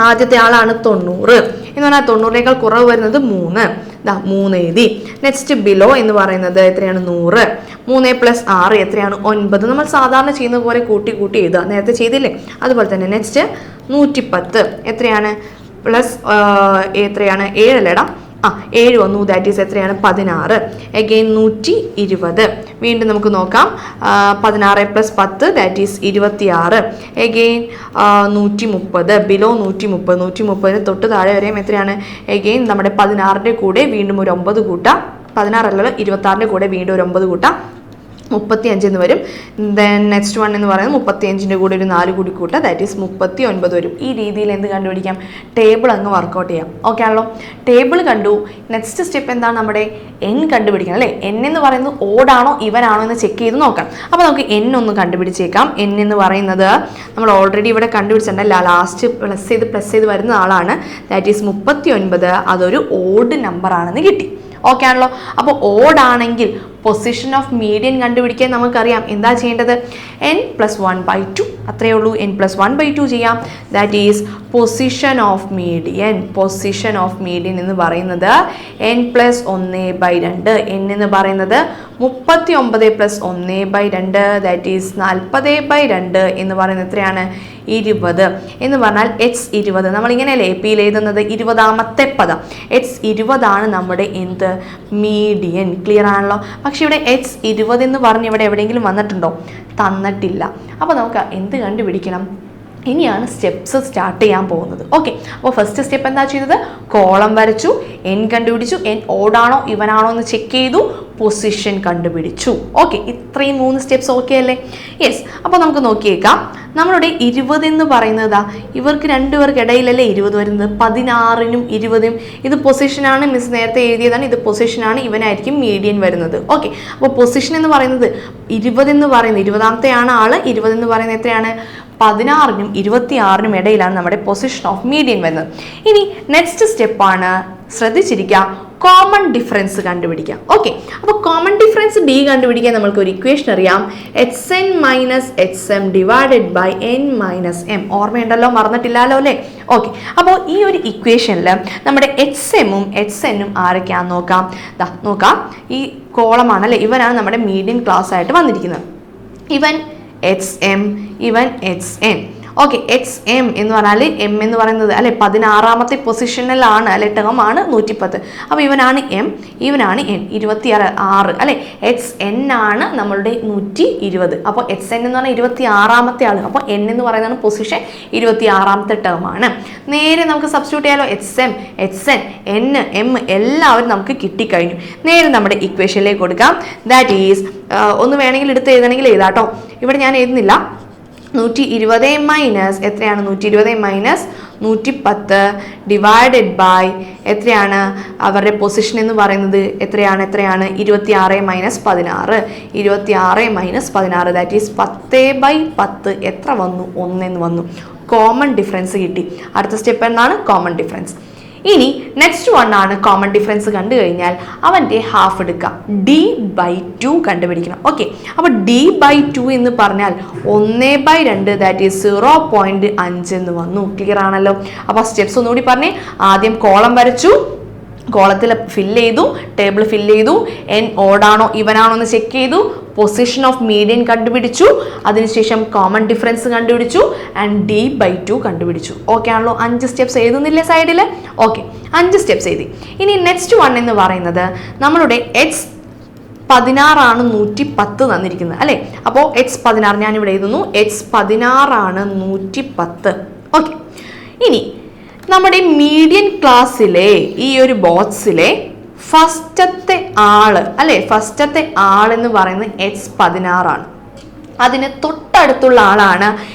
ആദ്യത്തെ ആളാണ് 90 എന്ന് പറഞ്ഞാൽ 90-നേക്കാൾ കുറവ് വരുന്നത് 3. 3 എഴുതി. നെക്സ്റ്റ് ബിലോ എന്ന് പറയുന്നത് എത്രയാണ്? 100. 3 + 6 എത്രയാണ്? 9. നമ്മൾ സാധാരണ ചെയ്യുന്ന പോലെ കൂട്ടി എഴുതുക, നേരത്തെ ചെയ്തില്ലേ അതുപോലെ തന്നെ. നെക്സ്റ്റ് 110 എത്രയാണ്? പ്ലസ് എത്രയാണ്? 7 അല്ലേടാ? 7 വന്നു, ദാറ്റ് ഈസ് എത്രയാണ്? 16. അഗെയിൻ 120. വീണ്ടും നമുക്ക് നോക്കാം. 16 + 10 ദാറ്റ് ഈസ് 26. Again 130, below 130. 130 തൊട്ട് താഴെ വരെയും എത്രയാണ്? അഗെയിൻ നമ്മുടെ 16ന്റെ കൂടെ വീണ്ടും ഒരു 9 കൂട്ടാം. 16 അല്ലല്ലോ, 26ന്റെ കൂടെ വീണ്ടും ഒരു 9 കൂട്ടാം, 35 എന്ന് വരും. ദെൻ നെക്സ്റ്റ് വൺ എന്ന് പറയുന്നത് 35ന്റെ കൂടെ ഒരു 4 കൂടി കൂട്ടുക, ദാറ്റ് ഈസ് 39 വരും. ഈ രീതിയിൽ എന്ത് കണ്ടുപിടിക്കാം? ടേബിൾ അങ്ങ് വർക്കൗട്ട് ചെയ്യാം. ഓക്കെ ആണല്ലോ? ടേബിൾ കണ്ടു. നെക്സ്റ്റ് സ്റ്റെപ്പ് എന്താണ്? നമ്മുടെ എൻ കണ്ടുപിടിക്കണം അല്ലേ? എൻ എന്ന് പറയുന്നത് ഓടാണോ ഇവനാണോ എന്ന് ചെക്ക് ചെയ്ത് നോക്കാം. അപ്പോൾ നമുക്ക് എൻ ഒന്ന് കണ്ടുപിടിച്ചേക്കാം. എൻ എന്ന് പറയുന്നത് നമ്മൾ ഓൾറെഡി ഇവിടെ കണ്ടുപിടിച്ചിട്ടുണ്ടല്ല, ലാസ്റ്റ് പ്ലസ് ചെയ്ത് വരുന്ന ആളാണ്. That is 39. അതൊരു ഓഡ് നമ്പർ ആണെന്ന് കിട്ടി. ഓക്കെ ആണല്ലോ? അപ്പോൾ ഓടാണെങ്കിൽ പൊസിഷൻ ഓഫ് മീഡിയൻ കണ്ടുപിടിക്കാൻ നമുക്കറിയാം. എന്താ ചെയ്യേണ്ടത്? n + 1/2 അത്രയേ ഉള്ളൂ. n + 1/2 ചെയ്യാം. That is position of median. Position of median എന്ന് പറയുന്നത് n + 1/2. n എന്ന് പറയുന്നത് 39 + 1/2 ദാറ്റ് ഈസ് 40/2 എന്ന് പറയുന്നത് എത്രയാണ്? 20 എന്ന് പറഞ്ഞാൽ x20. നമ്മളിങ്ങനെയല്ലേ എപ്പിയിൽ എഴുതുന്നത്? 20ാമത്തെ പദം x20 ആണ് നമ്മുടെ എന്ത്? മീഡിയൻ. ക്ലിയർ ആണല്ലോ? പക്ഷെ ഇവിടെ x20 എന്ന് പറഞ്ഞ് ഇവിടെ എവിടെയെങ്കിലും വന്നിട്ടുണ്ടോ? തന്നിട്ടില്ല. അപ്പോൾ നമുക്ക് എന്ത് കണ്ടുപിടിക്കണം? ഇനിയാണ് സ്റ്റെപ്സ് സ്റ്റാർട്ട് ചെയ്യാൻ പോകുന്നത്. ഓക്കെ, അപ്പോൾ ഫസ്റ്റ് സ്റ്റെപ്പ് എന്താ ചെയ്തത്? കോളം വരച്ചു, എൻ കണ്ടുപിടിച്ചു, എൻ ഓടാണോ ഇവനാണോ എന്ന് ചെക്ക് ചെയ്തു, പൊസിഷൻ കണ്ടുപിടിച്ചു. ഓക്കെ, ഇത്രയും 3 സ്റ്റെപ്സ് ഓക്കെ അല്ലേ? യെസ്. അപ്പോൾ നമുക്ക് നോക്കിയേക്കാം. നമ്മളുടെ 20 എന്ന് പറയുന്നതാ ഇവർക്ക് രണ്ടുപേർക്ക് ഇടയിലല്ലേ 20 വരുന്നത്? 16നും 20നും ഇത് പൊസിഷനാണ്. മിസ് നേരത്തെ എഴുതിയതാണ്. ഇത് പൊസിഷനാണ്. ഇവനായിരിക്കും മീഡിയൻ വരുന്നത്. ഓക്കെ, അപ്പോൾ പൊസിഷൻ എന്ന് പറയുന്നത് 20 എന്ന് പറയുന്നത് 20ാമത്തെ ആണ് ആള്. 20 എന്ന് പറയുന്നത് എത്രയാണ്? 16നും 26നും ഇടയിലാണ് നമ്മുടെ പൊസിഷൻ ഓഫ് മീഡിയൻ വരുന്നത്. ഇനി നെക്സ്റ്റ് സ്റ്റെപ്പാണ്, ശ്രദ്ധിച്ചിരിക്കുക, കോമൺ ഡിഫറൻസ് കണ്ടുപിടിക്കാം. ഓക്കെ, അപ്പോൾ കോമൺ ഡിഫറൻസ് ഡി കണ്ടുപിടിക്കാൻ നമുക്ക് ഒരു ഇക്വേഷൻ അറിയാം. HN - HM / N - M. ഓർമ്മയുണ്ടല്ലോ? മറന്നിട്ടില്ലല്ലോ അല്ലേ? ഓക്കെ, അപ്പോൾ ഈ ഒരു ഇക്വേഷനിൽ നമ്മുടെ HMഉം HNഉം ആരൊക്കെയാണെന്ന് നോക്കാം. നോക്കാം, ഈ കോളമാണ് അല്ലേ? ഇവനാണ് നമ്മുടെ മീഡിയൻ ക്ലാസ് ആയിട്ട് വന്നിരിക്കുന്നത്. ഇവൻ HM, ഇവൻ HN. ഓക്കെ, XM എന്ന് പറഞ്ഞാൽ M എന്ന് പറയുന്നത് അല്ലെ 16ാമത്തെ പൊസിഷനിലാണ് അല്ലെ, ടേം ആണ് 110. അപ്പോൾ ഇവനാണ് M, ഇവനാണ് N, 26 അല്ലെ. XN ആണ് നമ്മളുടെ 120. അപ്പോൾ XN എന്ന് പറഞ്ഞാൽ 26ാമത്തെ ആള്. അപ്പോൾ N എന്ന് പറയുന്നതാണ് പൊസിഷൻ, 26ാമത്തെ ടേം ആണ്. നേരെ നമുക്ക് സബ്സ്റ്റിറ്റ്യൂട്ട് ചെയ്യാലോ. XM, XN, N, M എല്ലാവരും നമുക്ക് കിട്ടിക്കഴിഞ്ഞു. നേരെ നമ്മുടെ ഇക്വേഷനിലേക്ക് കൊടുക്കാം. ദാറ്റ് ഈസ് ഒന്ന് വേണമെങ്കിൽ എടുത്ത് എഴുതണമെങ്കിൽ എഴുതാട്ടോ. ഇവിടെ ഞാൻ എഴുതുന്നില്ല. 120 മൈനസ് എത്രയാണ്? 120 മൈനസ് 110 ഡിവൈഡഡ് ബൈ എത്രയാണ്? അവരുടെ പൊസിഷൻ എന്ന് പറയുന്നത് എത്രയാണ്? 26 മൈനസ് 16. 26 minus 16 that is 10/10. എത്ര വന്നു? 1 എന്ന് വന്നു. കോമൺ ഡിഫറൻസ് കിട്ടി. അടുത്ത സ്റ്റെപ്പ് എന്താണ്? Common difference. ഇനി നെക്സ്റ്റ് വൺ ആണ് കോമൺ ഡിഫറൻസ് കണ്ടു കഴിഞ്ഞാൽ അവൻ്റെ ഹാഫ് എടുക്കുക, d/2 കണ്ടുപിടിക്കണം. ഓക്കെ, അപ്പോൾ d/2 എന്ന് പറഞ്ഞാൽ 1/2 ദാറ്റ് ഈസ് 0.5 എന്ന് വന്നു. ക്ലിയർ ആണല്ലോ? അപ്പോൾ സ്റ്റെപ്സ് ഒന്നുകൂടി പറഞ്ഞേ. ആദ്യം കോളം വരച്ചു, കോളത്തിൽ ഫില്ല് ചെയ്തു, ടേബിൾ ഫില്ല് ചെയ്തു, എൻ ഓടാണോ ഇവനാണോ എന്ന് ചെക്ക് ചെയ്തു, പൊസിഷൻ ഓഫ് മീഡിയൻ കണ്ടുപിടിച്ചു, അതിനുശേഷം കോമൺ ഡിഫറൻസ് കണ്ടുപിടിച്ചു ആൻഡ് d/2 കണ്ടുപിടിച്ചു. ഓക്കെ ആണല്ലോ? 5 സ്റ്റെപ്സ് എഴുതുന്നില്ലേ സൈഡിൽ? ഓക്കെ, 5 സ്റ്റെപ്സ് എഴുതി. ഇനി നെക്സ്റ്റ് വൺ എന്ന് പറയുന്നത് നമ്മളുടെ X16 ആണ് 110 തന്നിരിക്കുന്നത് അല്ലേ? അപ്പോൾ X16 ഞാനിവിടെ എഴുതുന്നു. X16 ആണ് 110. ഓക്കെ, ഇനി നമ്മുടെ മീഡിയൻ ക്ലാസ്സിലെ ഈ ഒരു ബോക്സിലെ ഫസ്റ്റത്തെ ആള് അല്ലെ, ഫസ്റ്റത്തെ ആളെന്ന് പറയുന്നത് X16 ആണ്. അതിന് തൊട്ടടുത്തുള്ള ആളാണ്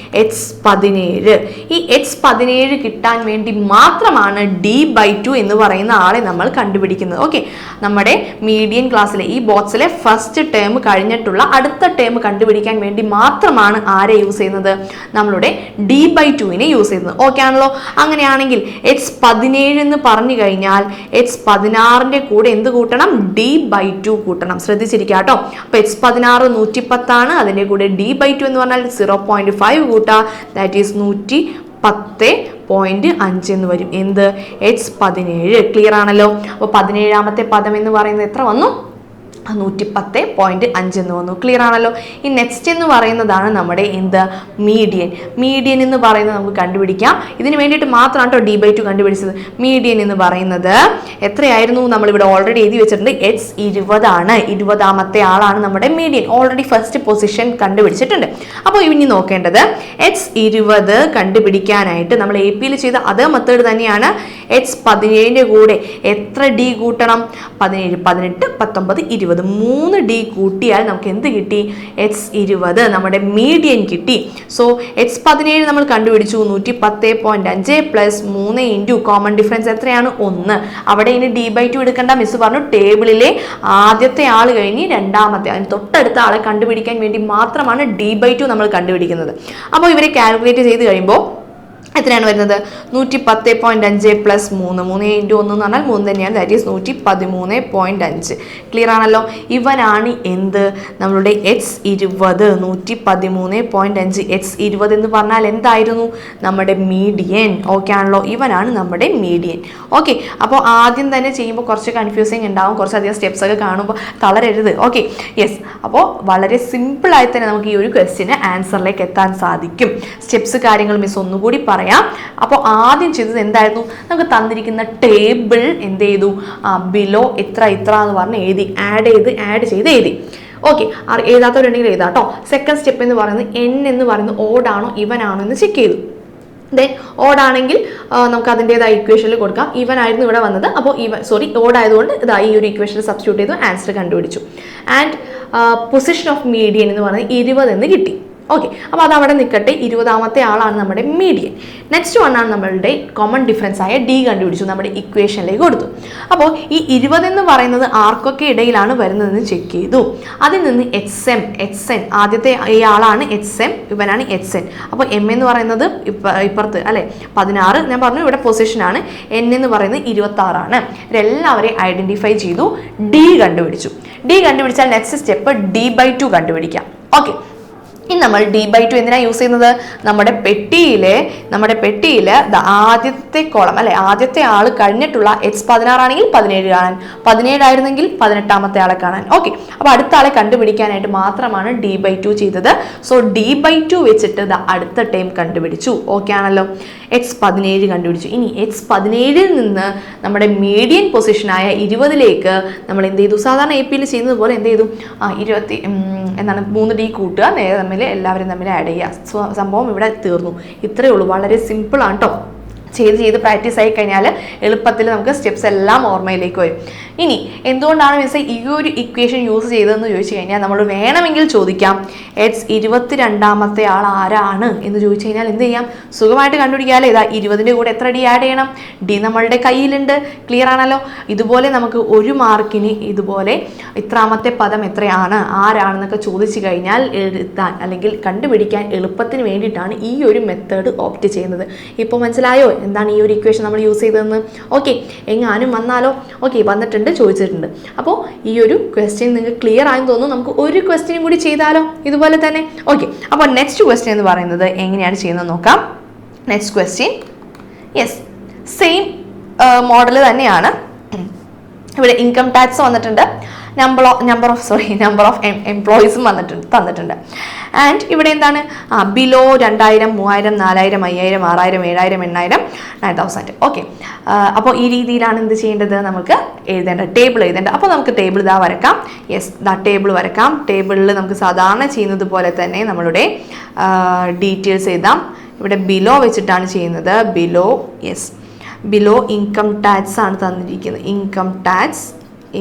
X17. ഈ X17 കിട്ടാൻ വേണ്ടി മാത്രമാണ് d/2 എന്ന് പറയുന്ന ആളെ നമ്മൾ കണ്ടുപിടിക്കുന്നത്. ഓക്കെ, നമ്മുടെ മീഡിയൻ ക്ലാസ്സിലെ ഈ ബോക്സിലെ ഫസ്റ്റ് ടേം കഴിഞ്ഞിട്ടുള്ള അടുത്ത ടേം കണ്ടുപിടിക്കാൻ വേണ്ടി മാത്രമാണ് ആരെ യൂസ് ചെയ്യുന്നത്? നമ്മളുടെ d/2നെ യൂസ് ചെയ്യുന്നത്. ഓക്കെ ആണല്ലോ? അങ്ങനെയാണെങ്കിൽ X17 എന്ന് പറഞ്ഞു കഴിഞ്ഞാൽ X16ന്റെ കൂടെ എന്ത് കൂട്ടണം? d/2 കൂട്ടണം. ശ്രദ്ധിച്ചിരിക്കുക കേട്ടോ. അപ്പൊ X16 110 ആണ്, അതിന്റെ കൂടെ d/2 എന്ന് പറഞ്ഞാൽ 0.5 കൂട്ടാ, ദാറ്റ് ഈസ് 110 17.5 എന്ന് വരും. എന്ത്? H17. ക്ലിയർ ആണല്ലോ? അപ്പോൾ 17ാമത്തെ പദം എന്ന് പറയുന്നത് എത്ര വന്നു? 110.5 എന്ന് വന്നു. ക്ലിയർ ആണല്ലോ? ഈ നെക്സ്റ്റ് എന്ന് പറയുന്നതാണ് നമ്മുടെ എന്ത്? മീഡിയൻ. മീഡിയൻ എന്ന് പറയുന്നത് നമുക്ക് കണ്ടുപിടിക്കാം. ഇതിന് വേണ്ടിയിട്ട് മാത്രമാണ് കേട്ടോ D/2 കണ്ടുപിടിച്ചത്. മീഡിയൻ എന്ന് പറയുന്നത് എത്രയായിരുന്നു? നമ്മളിവിടെ ഓൾറെഡി എഴുതി വെച്ചിട്ടുണ്ട്. H20 ആണ്. 20ാമത്തെ ആളാണ് നമ്മുടെ മീഡിയൻ. ഓൾറെഡി ഫസ്റ്റ് പൊസിഷൻ കണ്ടുപിടിച്ചിട്ടുണ്ട്. അപ്പോൾ ഇനി നോക്കേണ്ടത് H20 കണ്ടുപിടിക്കാനായിട്ട് നമ്മൾ AP ചെയ്ത അതേ മെത്തേഡ് തന്നെയാണ്. H17ന്റെ കൂടെ എത്ര D കൂട്ടണം? 17, 18, 19, 20. 3 D കൂട്ടിയാൽ നമുക്ക് എന്ത് കിട്ടി? H20 നമ്മുടെ മീഡിയൻ കിട്ടി. സോ H17 നമ്മൾ കണ്ടുപിടിച്ചു. 110.5 പ്ലസ് 3 ഇൻറ്റു കോമൺ ഡിഫറൻസ് എത്രയാണ്? 1. അവിടെ ഇനി D/2 എടുക്കേണ്ട. മിസ് പറഞ്ഞു ടേബിളിലെ ആദ്യത്തെ ആൾ കഴിഞ്ഞ് രണ്ടാമത്തെ അതിന് തൊട്ടടുത്ത ആളെ കണ്ടുപിടിക്കാൻ വേണ്ടി മാത്രമാണ് D/2 നമ്മൾ കണ്ടുപിടിക്കുന്നത്. അപ്പോൾ ഇവരെ കാൽക്കുലേറ്റ് ചെയ്ത് കഴിയുമ്പോൾ എത്രയാണ് വരുന്നത്? 110.5 പ്ലസ് 3. 3 ഇൻറ്റു 1 എന്ന് പറഞ്ഞാൽ 3 തന്നെയാണ്. That is 113.5. ക്ലിയർ ആണല്ലോ? ഇവനാണ് എന്ത്? നമ്മളുടെ H20. 113.5. H20 എന്ന് പറഞ്ഞാൽ എന്തായിരുന്നു? നമ്മുടെ മീഡിയൻ. ഓക്കെ ആണല്ലോ? ഇവനാണ് നമ്മുടെ മീഡിയൻ. ഓക്കെ, അപ്പോൾ ആദ്യം തന്നെ ചെയ്യുമ്പോൾ കുറച്ച് കൺഫ്യൂസിങ് ഉണ്ടാവും. കുറച്ചധികം സ്റ്റെപ്സ് ഒക്കെ കാണുമ്പോൾ തളരരുത്. Okay, yes. അപ്പോൾ വളരെ സിമ്പിളായി തന്നെ നമുക്ക് ഈ ഒരു ക്വസ്റ്റ്യന് ആൻസറിലേക്ക് എത്താൻ സാധിക്കും. സ്റ്റെപ്സ് കാര്യങ്ങൾ മിസ് ഒന്നുകൂടി പറയാം. അപ്പോൾ ആദ്യം ചെയ്തത് എന്തായിരുന്നു? നമുക്ക് തന്നിരിക്കുന്ന ടേബിൾ എന്ത് ചെയ്തു? ബിലോ ഇത്ര എന്ന് പറഞ്ഞ് എഴുതി ആഡ് ചെയ്ത് എഴുതി. ഓക്കെ, എഴുതാത്തവരുണ്ടെങ്കിൽ എഴുതാട്ടോ. സെക്കൻഡ് സ്റ്റെപ്പ് എന്ന് പറയുന്നത് N എന്ന് പറയുന്നത് ഓഡാണോ ഇവനാണോ എന്ന് ചെക്ക് ചെയ്തു. ദെൻ ഓഡാണെങ്കിൽ നമുക്ക് അതിൻ്റെതായ ഇക്വേഷനിൽ കൊടുക്കാം. ഇവൻ ആയിരുന്നു ഇവിടെ വന്നത്. അപ്പോൾ ഓഡ് ആയതുകൊണ്ട് ഇതാ ഈ ഒരു ഇക്വേഷനിൽ സബ്സ്റ്റിറ്റ്യൂട്ട് ചെയ്തു ആൻസർ കണ്ടുപിടിച്ചു. ആൻഡ് പൊസിഷൻ ഓഫ് മീഡിയൻ എന്ന് പറയുന്നത് 20 എന്ന് കിട്ടി. ഓക്കെ, അപ്പോൾ അത് അവിടെ നിൽക്കട്ടെ. 20ാമത്തെ ആളാണ് നമ്മുടെ മീഡിയൻ. നെക്സ്റ്റ് വണ്ണാണ് നമ്മളുടെ കോമൺ ഡിഫറൻസ് ആയ D കണ്ടുപിടിച്ചു. നമ്മുടെ ഇക്വേഷനിലേക്ക് കൊടുത്തു. അപ്പോൾ ഈ 20 എന്ന് പറയുന്നത് ആർക്കൊക്കെ ഇടയിലാണ് വരുന്നതെന്ന് ചെക്ക് ചെയ്തു. അതിൽ നിന്ന് HN ആദ്യത്തെ ഈ ആളാണ് HM, ഇവനാണ് HN. അപ്പോൾ M എന്ന് പറയുന്നത് ഇപ്പുറത്ത് അല്ലേ 16. ഞാൻ പറഞ്ഞു ഇവിടെ പൊസിഷനാണ്. N എന്ന് പറയുന്നത് 26 ആണ്. ഇവരെല്ലാവരെയും ഐഡന്റിഫൈ ചെയ്തു. D കണ്ടുപിടിച്ചു. D കണ്ടുപിടിച്ചാൽ നെക്സ്റ്റ് സ്റ്റെപ്പ് D/2 കണ്ടുപിടിക്കാം. ഓക്കെ, ഇനി നമ്മൾ D/2 എന്തിനാണ് യൂസ് ചെയ്യുന്നത്? നമ്മുടെ പെട്ടിയിൽ ആദ്യത്തെ കോളം അല്ലെ ആദ്യത്തെ ആൾ കഴിഞ്ഞിട്ടുള്ള H16 ആണെങ്കിൽ 17 കാണാൻ, 17 ആയിരുന്നെങ്കിൽ 18ാമത്തെ ആളെ കാണാൻ. ഓക്കെ, അപ്പോൾ അടുത്ത ആളെ കണ്ടുപിടിക്കാനായിട്ട് മാത്രമാണ് D/2 ചെയ്തത്. സോ D/2 വെച്ചിട്ട് അടുത്ത ടൈം കണ്ടുപിടിച്ചു. ഓക്കെ ആണല്ലോ? H17 കണ്ടുപിടിച്ചു. ഇനി H17ൽ നിന്ന് നമ്മുടെ മീഡിയൻ പൊസിഷനായ 20ലേക്ക് നമ്മൾ എന്ത് ചെയ്തു? സാധാരണ AP ചെയ്യുന്നത് പോലെ എന്ത് ചെയ്തു? 3 D കൂട്ടുക, നേരെ എല്ലാവരും തമ്മിൽ ആഡ് ചെയ്യുക. സംഭവം ഇവിടെ തീർന്നു. ഇത്രയേ ഉള്ളൂ. വളരെ സിമ്പിൾ ആണ് കേട്ടോ. ചെയ്ത് പ്രാക്ടീസ് ആയി കഴിഞ്ഞാൽ എളുപ്പത്തിൽ നമുക്ക് സ്റ്റെപ്സ് എല്ലാം ഓർമ്മയിലേക്ക് വരും. ഇനി എന്തുകൊണ്ടാണ് മിസ് ഈ ഒരു ഇക്വേഷൻ യൂസ് ചെയ്തതെന്ന് ചോദിച്ചു കഴിഞ്ഞാൽ നമ്മൾ വേണമെങ്കിൽ ചോദിക്കാം H22ാമത്തെ ആൾ ആരാണ് എന്ന് ചോദിച്ചു കഴിഞ്ഞാൽ എന്ത് ചെയ്യാം? സുഖമായിട്ട് കണ്ടുപിടിക്കാമല്ലോ. ഇതാ 20ന്റെ കൂടെ എത്ര D ആഡ് ചെയ്യണം? D നമ്മളുടെ കയ്യിലുണ്ട്. ക്ലിയർ ആണല്ലോ? ഇതുപോലെ നമുക്ക് 1 മാർക്കിന് ഇതുപോലെ ഇത്രാമത്തെ പദം എത്രയാണ്, ആരാണെന്നൊക്കെ ചോദിച്ചു കഴിഞ്ഞാൽ എഴുതാൻ അല്ലെങ്കിൽ കണ്ടുപിടിക്കാൻ എളുപ്പത്തിന് വേണ്ടിയിട്ടാണ് ഈ ഒരു മെത്തേഡ് ഓപ്റ്റ് ചെയ്യുന്നത്. ഇപ്പോൾ മനസ്സിലായോ എന്താണ് ഈ ഒരു ഇക്വേഷൻ നമ്മൾ യൂസ് ചെയ്തതെന്ന്? ഓക്കെ, എങ്ങാനും വന്നാലോ? ഓക്കെ, വന്നിട്ടുണ്ട്, ചോദിച്ചിട്ടുണ്ട്. അപ്പോൾ ഈ ഒരു ക്വസ്റ്റ്യൻ നിങ്ങൾക്ക് ക്ലിയർ ആയെന്ന് തോന്നുന്നു. നമുക്ക് ഒരു ക്വസ്റ്റ്യനും കൂടി ചെയ്താലോ ഇതുപോലെ തന്നെ? ഓക്കെ, അപ്പോൾ നെക്സ്റ്റ് ക്വസ്റ്റ്യൻ എന്ന് പറയുന്നത് എങ്ങനെയാണ് ചെയ്യുന്നത് നോക്കാം. Next question yes same model തന്നെയാണ്. ഇവിടെ ഇൻകം ടാക്സ് വന്നിട്ടുണ്ട്, നമ്പർ ഓഫ് എംപ്ലോയീസും തന്നിട്ടുണ്ട്. ആൻഡ് ഇവിടെ എന്താണ്? ബിലോ 2000, 3000, 4000, 5000, 6000, 7000, 8000, 9000. ഓക്കെ, അപ്പോൾ ഈ രീതിയിലാണ് എന്ത് ചെയ്യേണ്ടത്? നമുക്ക് ടേബിൾ എഴുതേണ്ടത്. അപ്പോൾ നമുക്ക് ടേബിൾ ഇതാ വരക്കാം. യെസ്, ടേബിൾ വരക്കാം. ടേബിളിൽ നമുക്ക് സാധാരണ ചെയ്യുന്നത് പോലെ തന്നെ നമ്മളുടെ ഡീറ്റെയിൽസ് എഴുതാം. ഇവിടെ ബിലോ വെച്ചിട്ടാണ് ചെയ്യുന്നത്. ബിലോ ഇൻകം ടാക്സ് ആണ് തന്നിരിക്കുന്നത്.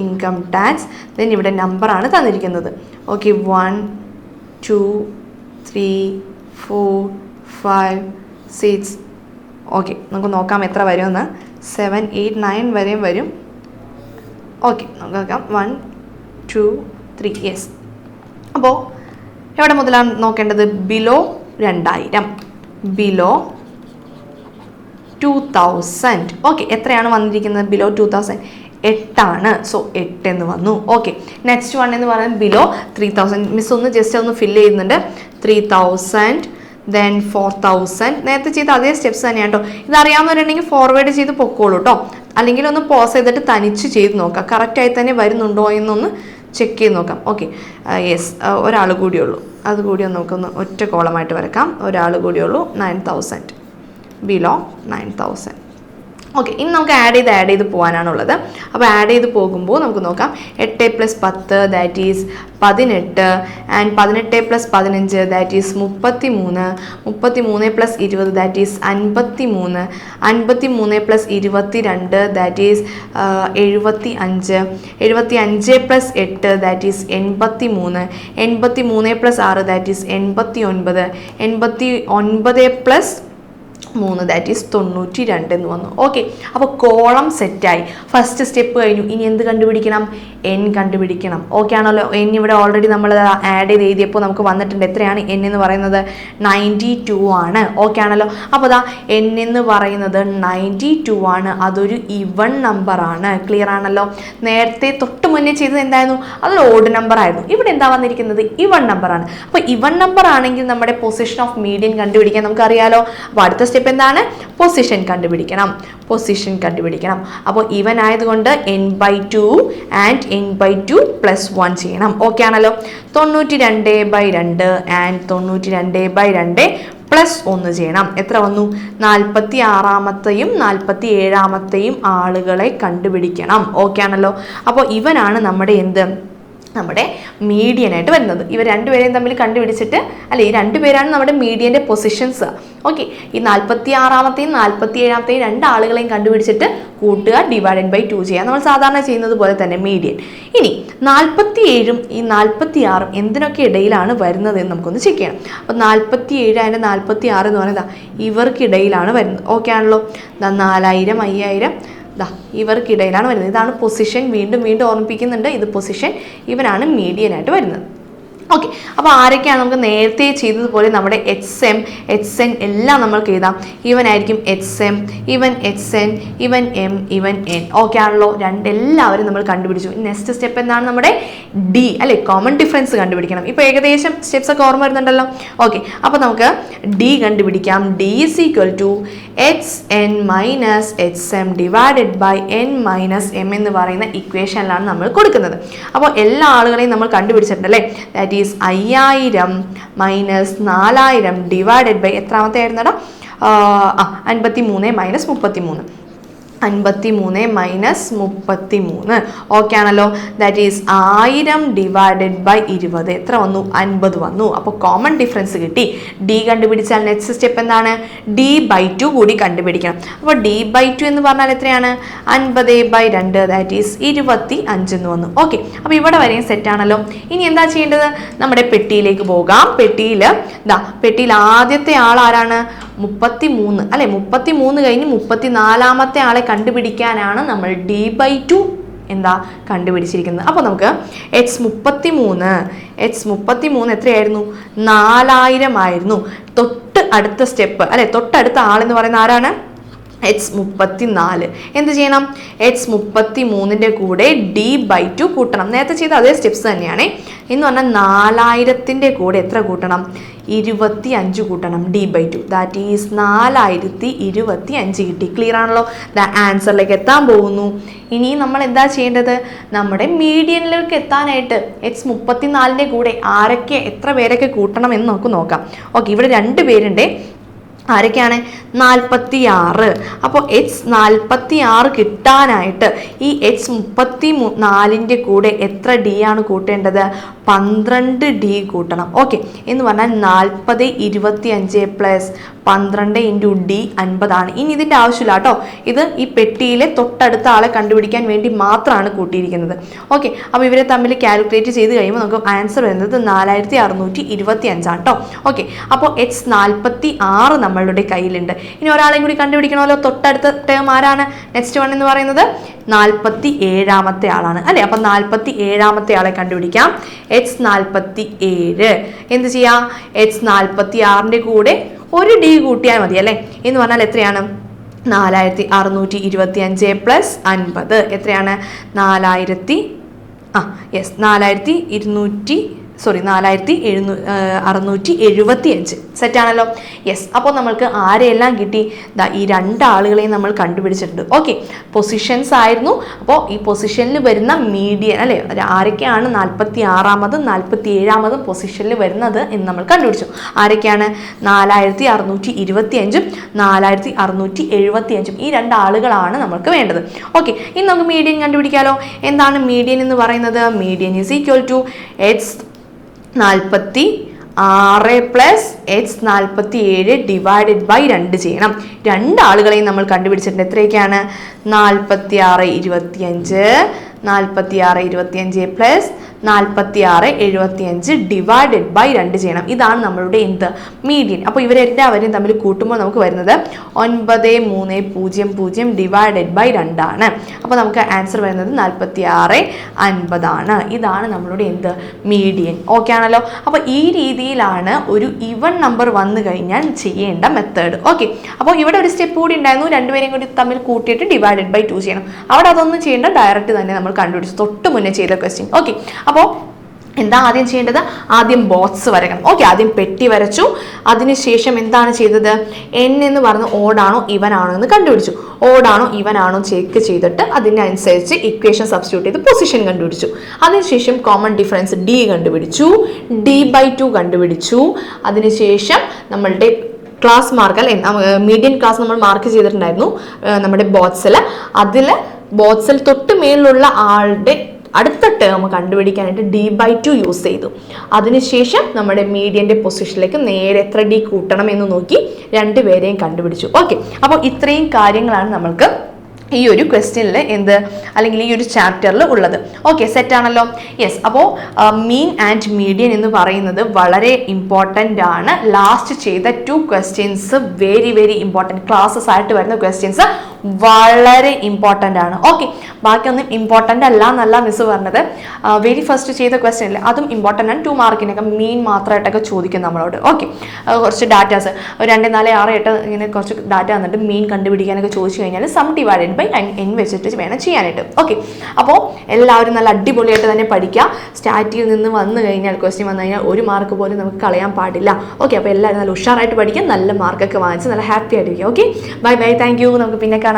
ഇൻകം ടാക്സ് ദെൻ ഇവിടെ നമ്പറാണ് തന്നിരിക്കുന്നത്. ഓക്കെ, 1 2 3 4 5 6. ഓക്കെ, നമുക്ക് നോക്കാം എത്ര വരുമെന്ന്. 7 8 9 വരെയും വരും. ഓക്കെ, നമുക്ക് നോക്കാം. 1 2 3. യെസ്, അപ്പോൾ എവിടെ മുതലാണ് നോക്കേണ്ടത്? Below 2000, below 2000. ഓക്കെ, എത്രയാണ് വന്നിരിക്കുന്നത്? ബിലോ 2000 8 ആണ്. സോ 8 എന്ന് വന്നു. ഓക്കെ, നെക്സ്റ്റ് വൺ എന്ന് പറയുന്നത് ബിലോ 3000. മിസ് ഒന്ന് ജസ്റ്റ് ഒന്ന് ഫില്ല് ചെയ്യുന്നുണ്ട്. 3000 ദെൻ 4000. നേരത്തെ ചെയ്ത അതേ സ്റ്റെപ്സ് തന്നെയാണ് കേട്ടോ. ഇതറിയാവുന്നവരുണ്ടെങ്കിൽ ഫോർവേഡ് ചെയ്ത് പൊക്കോളൂ കേട്ടോ. അല്ലെങ്കിൽ ഒന്ന് പോസ് ചെയ്തിട്ട് തനിച്ച് ചെയ്ത് നോക്കാം, കറക്റ്റായി തന്നെ വരുന്നുണ്ടോ എന്നൊന്ന് ചെക്ക് ചെയ്ത് നോക്കാം. ഓക്കെ, യെസ്, ഒരാൾ കൂടിയുള്ളൂ. അതുകൂടി ഒന്ന് നമുക്കൊന്ന് ഒറ്റ കോളമായിട്ട് വരക്കാം. ഒരാൾ കൂടിയുള്ളൂ. 9000, ബിലോ 9000. ഓക്കെ, ഇനി നമുക്ക് ആഡ് ചെയ്ത് പോകാനാണുള്ളത്. അപ്പോൾ ആഡ് ചെയ്ത് പോകുമ്പോൾ നമുക്ക് നോക്കാം. 8 + 10 that is 18, and 18 + 15 that is 33, 33 + 20 that is 53, 53 + 22 that is 75, 75 + 8 that is 83, 83 + 6 that is 89, 89 + 3 that is 92 എന്ന് വന്നു. ഓക്കെ, അപ്പോൾ കോളം സെറ്റായി. ഫസ്റ്റ് സ്റ്റെപ്പ് കഴിഞ്ഞു. ഇനി എന്ത് കണ്ടുപിടിക്കണം? എൻ കണ്ടുപിടിക്കണം. ഓക്കെ ആണല്ലോ. എൻ ഇവിടെ ഓൾറെഡി നമ്മൾ ആഡ് ചെയ്ത് എഴുതിയപ്പോൾ നമുക്ക് വന്നിട്ടുണ്ട്. എത്രയാണ് എൻ എന്ന് പറയുന്നത്? 92 ആണ്. ഓക്കെ ആണല്ലോ. അപ്പോൾ ദാ എൻ എന്ന് പറയുന്നത് 92 ആണ്. അതൊരു ഇവൺ നമ്പർ ആണ്. ക്ലിയർ ആണല്ലോ. നേരത്തെ തൊട്ട് മുന്നേ ചെയ്തത് എന്തായിരുന്നു? അതൊരു ഓഡ് നമ്പർ ആയിരുന്നു. ഇവിടെ എന്താ വന്നിരിക്കുന്നത്? ഇവൺ നമ്പർ ആണ്. അപ്പോൾ ഇവൺ നമ്പർ ആണെങ്കിൽ നമ്മുടെ പൊസിഷൻ ഓഫ് മീഡിയൻ കണ്ടുപിടിക്കാൻ നമുക്കറിയാലോ. അപ്പോൾ അടുത്ത സ്റ്റെപ്പ് എന്താണ്? പൊസിഷൻ കണ്ടുപിടിക്കണം. അപ്പോൾ ഈവൻ ആയതുകൊണ്ട് n/2 ആൻഡ് n/2 + 1 ചെയ്യണം. ഓക്കെ ആണല്ലോ. 92/2 ആൻഡ് 92/2 + 1 ചെയ്യണം. എത്ര വന്നു? 46ാമത്തെയും 47ാമത്തെയും ആളുകളെ കണ്ടുപിടിക്കണം. ഓക്കെ ആണല്ലോ. അപ്പോൾ ഇവനാണ് നമ്മുടെ നമ്മുടെ മീഡിയനായിട്ട് വരുന്നത്. ഇവർ രണ്ടുപേരെയും തമ്മിൽ കണ്ടുപിടിച്ചിട്ട്, അല്ലെ, ഈ രണ്ടുപേരാണ് നമ്മുടെ മീഡിയൻ്റെ പൊസിഷൻസ്. ഓക്കെ, ഈ 46ാമത്തെയും 47ാമത്തെയും രണ്ട് ആളുകളെയും കണ്ടുപിടിച്ചിട്ട് കൂട്ടുക, /2 ചെയ്യുക. നമ്മൾ സാധാരണ ചെയ്യുന്നത് പോലെ തന്നെ മീഡിയൻ. ഇനി 47ഉം ഈ 46ഉം എന്തിനൊക്കെ ഇടയിലാണ് വരുന്നത് എന്ന് നമുക്കൊന്ന് ചെക്ക് ചെയ്യണം. അപ്പോൾ 47 അതിൻ്റെ 46 എന്ന് പറയുന്നത് ഇവർക്കിടയിലാണ് വരുന്നത്. ഓക്കെ ആണല്ലോ. 4000, 5000 ഇവർക്കിടയിലാണ് വരുന്നത്. ഇതാണ് പൊസിഷൻ. വീണ്ടും ഓർമ്മിപ്പിക്കുന്നുണ്ട്, ഇത് പൊസിഷൻ. ഇവനാണ് മീഡിയനായിട്ട് വരുന്നത്. ഓക്കെ, അപ്പോൾ ആരൊക്കെയാണ്? നമുക്ക് നേരത്തെ ചെയ്തതുപോലെ നമ്മുടെ HM, HN എല്ലാം നമ്മൾക്ക് എഴുതാം. ഇവനായിരിക്കും HM, ഇവൻ HN, ഇവൻ M, ഇവൻ N. ഓക്കെ ആണല്ലോ. എല്ലാവരും നമ്മൾ കണ്ടുപിടിച്ചു. നെക്സ്റ്റ് സ്റ്റെപ്പ് എന്താണ്? നമ്മുടെ D, അല്ലെ, കോമൺ ഡിഫറൻസ് കണ്ടുപിടിക്കണം. ഇപ്പോൾ ഏകദേശം സ്റ്റെപ്സ് ഒക്കെ ഓർമ്മ വരുന്നുണ്ടല്ലോ. ഓക്കെ, അപ്പോൾ നമുക്ക് D കണ്ടുപിടിക്കാം. D = HN - HM / N - M എന്ന് പറയുന്ന ഇക്വേഷനിലാണ് നമ്മൾ കൊടുക്കുന്നത്. അപ്പോൾ എല്ലാ ആളുകളെയും നമ്മൾ കണ്ടുപിടിച്ചിട്ടുണ്ടല്ലേ. ദാറ്റ് 5000 - 4000 എത്രാമത്തെ ആയിരുന്നടാ? 53 - 33. 53 - 33. ഓക്കെ ആണല്ലോ. ദാറ്റ് ഈസ് 1000 / 20 എത്ര വന്നു? 50 വന്നു. അപ്പോൾ കോമൺ ഡിഫറൻസ് കിട്ടി. D കണ്ടുപിടിച്ചാൽ നെക്സ്റ്റ് സ്റ്റെപ്പ് എന്താണ്? D/2 കൂടി കണ്ടുപിടിക്കണം. അപ്പോൾ D/2 എന്ന് പറഞ്ഞാൽ എത്രയാണ്? 50/2 ദാറ്റ് ഈസ് 25 എന്ന് വന്നു. ഓക്കെ, അപ്പോൾ ഇവിടെ വരെയും സെറ്റ് ആണല്ലോ. ഇനി എന്താ ചെയ്യേണ്ടത്? നമ്മുടെ പെട്ടിയിലേക്ക് പോകാം. പെട്ടിയിൽ ആദ്യത്തെ ആൾ ആരാണ്? 33, അല്ലെ. 33 കഴിഞ്ഞ് 34ാമത്തെ ആളെ കണ്ടുപിടിക്കാനാണ് നമ്മൾ D/2 കണ്ടുപിടിച്ചിരിക്കുന്നത്. അപ്പോൾ നമുക്ക് H33 എത്രയായിരുന്നു? 4000 ആയിരുന്നു. തൊട്ട് അടുത്ത സ്റ്റെപ്പ്, അല്ലെ, തൊട്ടടുത്ത ആളെന്ന് പറയുന്ന ആരാണ്? H34. എന്ത് ചെയ്യണം? H33ൻ്റെ കൂടെ D/2 കൂട്ടണം. നേരത്തെ ചെയ്ത അതേ സ്റ്റെപ്സ് തന്നെയാണ്. എന്ന് പറഞ്ഞാൽ 4000ൻ്റെ കൂടെ എത്ര കൂട്ടണം? 25 കൂട്ടണം. D/2 ദാറ്റ് ഈസ് 4025 കിട്ടി. ക്ലിയർ ആണല്ലോ. ആൻസറിലേക്ക് എത്താൻ പോകുന്നു. ഇനി നമ്മൾ എന്താ ചെയ്യേണ്ടത്? നമ്മുടെ മീഡിയനിലേക്ക് എത്താനായിട്ട് H34ൻ്റെ കൂടെ എത്ര പേരൊക്കെ കൂട്ടണം എന്ന് നമുക്ക് നോക്കാം. ഓക്കെ, ഇവിടെ 2 പേരുണ്ട്. ആരൊക്കെയാണ്? 46. അപ്പോൾ H46 കിട്ടാനായിട്ട് ഈ H34ൻ്റെ കൂടെ എത്ര D ആണ് കൂട്ടേണ്ടത്? 12 D കൂട്ടണം. ഓക്കെ, എന്ന് പറഞ്ഞാൽ 40 25 + 12 × D 50 ആണ്. ഇനി ഇതിൻ്റെ ആവശ്യമില്ല കേട്ടോ. ഇത് ഈ പെട്ടിയിലെ തൊട്ടടുത്ത ആളെ കണ്ടുപിടിക്കാൻ വേണ്ടി മാത്രമാണ് കൂട്ടിയിരിക്കുന്നത്. ഓക്കെ, അപ്പോൾ ഇവരെ തമ്മിൽ കാൽക്കുലേറ്റ് ചെയ്ത് കഴിയുമ്പോൾ നമുക്ക് ആൻസർ വരുന്നത് 4625 ആണ് കേട്ടോ. ഓക്കെ, അപ്പോൾ H46 നമ്മളുടെ കയ്യിലുണ്ട്. ഇനി ഒരാളെയും കൂടി കണ്ടുപിടിക്കണമല്ലോ. തൊട്ടടുത്ത ടേം ആരാണ്? നെക്സ്റ്റ് വൺ എന്ന് പറയുന്നത് 47ാമത്തെ ആളാണ്, അല്ലേ. അപ്പം 47ാമത്തെ ആളെ കണ്ടുപിടിക്കാം. H47. എന്ത് ചെയ്യാം? H46ൻ്റെ കൂടെ ഒരു D കൂട്ടിയാൽ മതി, അല്ലേ. എന്ന് പറഞ്ഞാൽ എത്രയാണ്? 4625 + 50 എത്രയാണ്? 4200 4675. സെറ്റാണല്ലോ? യെസ്. അപ്പോൾ നമ്മൾക്ക് ആരെയെല്ലാം കിട്ടി? ഈ രണ്ടാളുകളെയും നമ്മൾ കണ്ടുപിടിച്ചിട്ടുണ്ട്. ഓക്കെ, പൊസിഷൻസ് ആയിരുന്നു. അപ്പോൾ ഈ പൊസിഷനിൽ വരുന്ന മീഡിയൻ അല്ലേ, ആരൊക്കെയാണ് 46-ാമതും 47-ാമതും പൊസിഷനിൽ വരുന്നത് എന്ന് നമ്മൾ കണ്ടുപിടിച്ചു. ആരൊക്കെയാണ്? 4625-ഉം 4675-ഉം. ഈ രണ്ടാളുകളാണ് നമുക്ക് വേണ്ടത്. ഓക്കെ, ഇനി നമുക്ക് മീഡിയൻ കണ്ടുപിടിക്കാലോ. എന്താണ് മീഡിയൻ എന്ന് പറയുന്നത്? Median is equal to H46 + H47 divided by 2 ചെയ്യണം. രണ്ടാളുകളെയും നമ്മൾ കണ്ടുപിടിച്ചിട്ടുണ്ട്. എത്രയൊക്കെയാണ്? 4625 + 4675 ഡിവൈഡഡ് ബൈ 2 ചെയ്യണം. ഇതാണ് നമ്മളുടെ എന്ത്? മീഡിയൻ. അപ്പോൾ ഇവരെല്ലാവരെയും തമ്മിൽ കൂട്ടുമ്പോൾ നമുക്ക് വരുന്നത് 9300 ഡിവൈഡഡ് ബൈ 2 ആണ്. അപ്പോൾ നമുക്ക് ആൻസർ വരുന്നത് 4650 ആണ്. ഇതാണ് നമ്മളുടെ എന്ത്? മീഡിയൻ. ഓക്കെ ആണല്ലോ? അപ്പോൾ ഈ രീതിയിലാണ് ഒരു ഈവൻ നമ്പർ വന്നു കഴിഞ്ഞാൽ ചെയ്യേണ്ട മെത്തേഡ്. ഓക്കെ, അപ്പോൾ ഇവിടെ ഒരു സ്റ്റെപ്പ് കൂടി ഉണ്ടായിരുന്നു. രണ്ടുപേരെയും കൂടി തമ്മിൽ കൂട്ടിയിട്ട് ഡിവൈഡഡ് ബൈ 2 ചെയ്യണം. അവിടെ അതൊന്നും ചെയ്യേണ്ട, ഡയറക്റ്റ് തന്നെ നമ്മൾ കണ്ടുപിടിച്ചു തൊട്ട് മുന്നേ ചെയ്ത ക്വസ്റ്റ്യൻ. ഓക്കെ, അപ്പോൾ എന്താ ആദ്യം ചെയ്യേണ്ടത്? ആദ്യം ബോക്സ് വരക്കണം. ഓക്കെ, ആദ്യം പെട്ടി വരച്ചു. അതിനുശേഷം എന്താണ് ചെയ്തത്? n എന്ന് പറഞ്ഞ ഓടാണോ ഇവൻ ആണോ എന്ന് കണ്ടുപിടിച്ചു. ഓടാണോ ഇവൻ ആണോ ചെക്ക് ചെയ്തിട്ട് അതിനനുസരിച്ച് ഇക്വേഷൻ സബ്സ്റ്റിറ്റ്യൂട്ട് ചെയ്ത് പൊസിഷൻ കണ്ടുപിടിച്ചു. അതിനുശേഷം കോമൺ ഡിഫറൻസ് d കണ്ടുപിടിച്ചു, d/2 കണ്ടുപിടിച്ചു. അതിനുശേഷം നമ്മളുടെ ക്ലാസ് മാർക്ക് അല്ലെ, മീഡിയൻ ക്ലാസ് നമ്മൾ മാർക്ക് ചെയ്തിട്ടുണ്ടായിരുന്നു നമ്മുടെ ബോക്സിൽ. അതിൽ ബോക്സിൽ തൊട്ട് മേലുള്ള ആളുടെ അടുത്ത ടേം കണ്ടുപിടിക്കാനായിട്ട് d/2 യൂസ് ചെയ്തു. അതിനുശേഷം നമ്മുടെ മീഡിയൻ്റെ പൊസിഷനിലേക്ക് നേരെ എത്ര d കൂട്ടണം എന്ന് നോക്കി രണ്ടുപേരെയും കണ്ടുപിടിച്ചു. ഓക്കെ, അപ്പോൾ ഇത്രയും കാര്യങ്ങളാണ് നമ്മൾക്ക് ഈ ഒരു ക്വസ്റ്റ്യനിൽ അല്ലെങ്കിൽ ഈ ഒരു ചാപ്റ്ററിൽ ഉള്ളത്. ഓക്കെ, സെറ്റ് ആണല്ലോ? യെസ്. അപ്പോൾ മീൻ ആൻഡ് മീഡിയൻ എന്ന് പറയുന്നത് വളരെ ഇമ്പോർട്ടൻ്റ് ആണ്. ലാസ്റ്റ് ചെയ്ത 2 questions very very important. Classes ആയിട്ട് വരുന്ന ക്വസ്റ്റ്യൻസ് വളരെ ഇമ്പോർട്ടൻ്റ് ആണ്. ഓക്കെ, ബാക്കിയൊന്നും ഇമ്പോർട്ടൻ്റ് അല്ല എന്നല്ല മിസ് പറഞ്ഞത്. വെരി ഫസ്റ്റ് ചെയ്ത ക്വസ്റ്റ്യൻ അല്ലേ, അതും ഇമ്പോർട്ടൻ്റ് ആണ്. 2 മാർക്കിനൊക്കെ മീൻ മാത്രമായിട്ടൊക്കെ ചോദിക്കും നമ്മളോട്. ഓക്കെ, കുറച്ച് ഡാറ്റാസ് 2, 4, 6, 8 ഇങ്ങനെ കുറച്ച് ഡാറ്റ വന്നിട്ട് മീൻ കണ്ടുപിടിക്കാനൊക്കെ ചോദിച്ചു കഴിഞ്ഞാൽ സം ഡിവൈഡഡ് ബൈ n വെച്ചിട്ട് വേണം ചെയ്യാനായിട്ട്. ഓക്കെ, അപ്പോൾ എല്ലാവരും നല്ല അടിപൊളിയായിട്ട് തന്നെ പഠിക്കുക. സ്റ്റാറ്റിൽ നിന്ന് വന്നു കഴിഞ്ഞാൽ ക്വസ്റ്റ്യൻ വന്നു കഴിഞ്ഞാൽ 1 മാർക്ക് പോലും നമുക്ക് കളയാൻ പാടില്ല. ഓക്കെ, അപ്പോൾ എല്ലാവരും നല്ല ഉഷാറായിട്ട് പഠിക്കുക, നല്ല മാർക്കൊക്കെ വാങ്ങിച്ച് നല്ല ഹാപ്പി ആയിട്ടിരിക്കുക. Okay, bye bye, thank you. നമുക്ക് പിന്നെ കാണാം.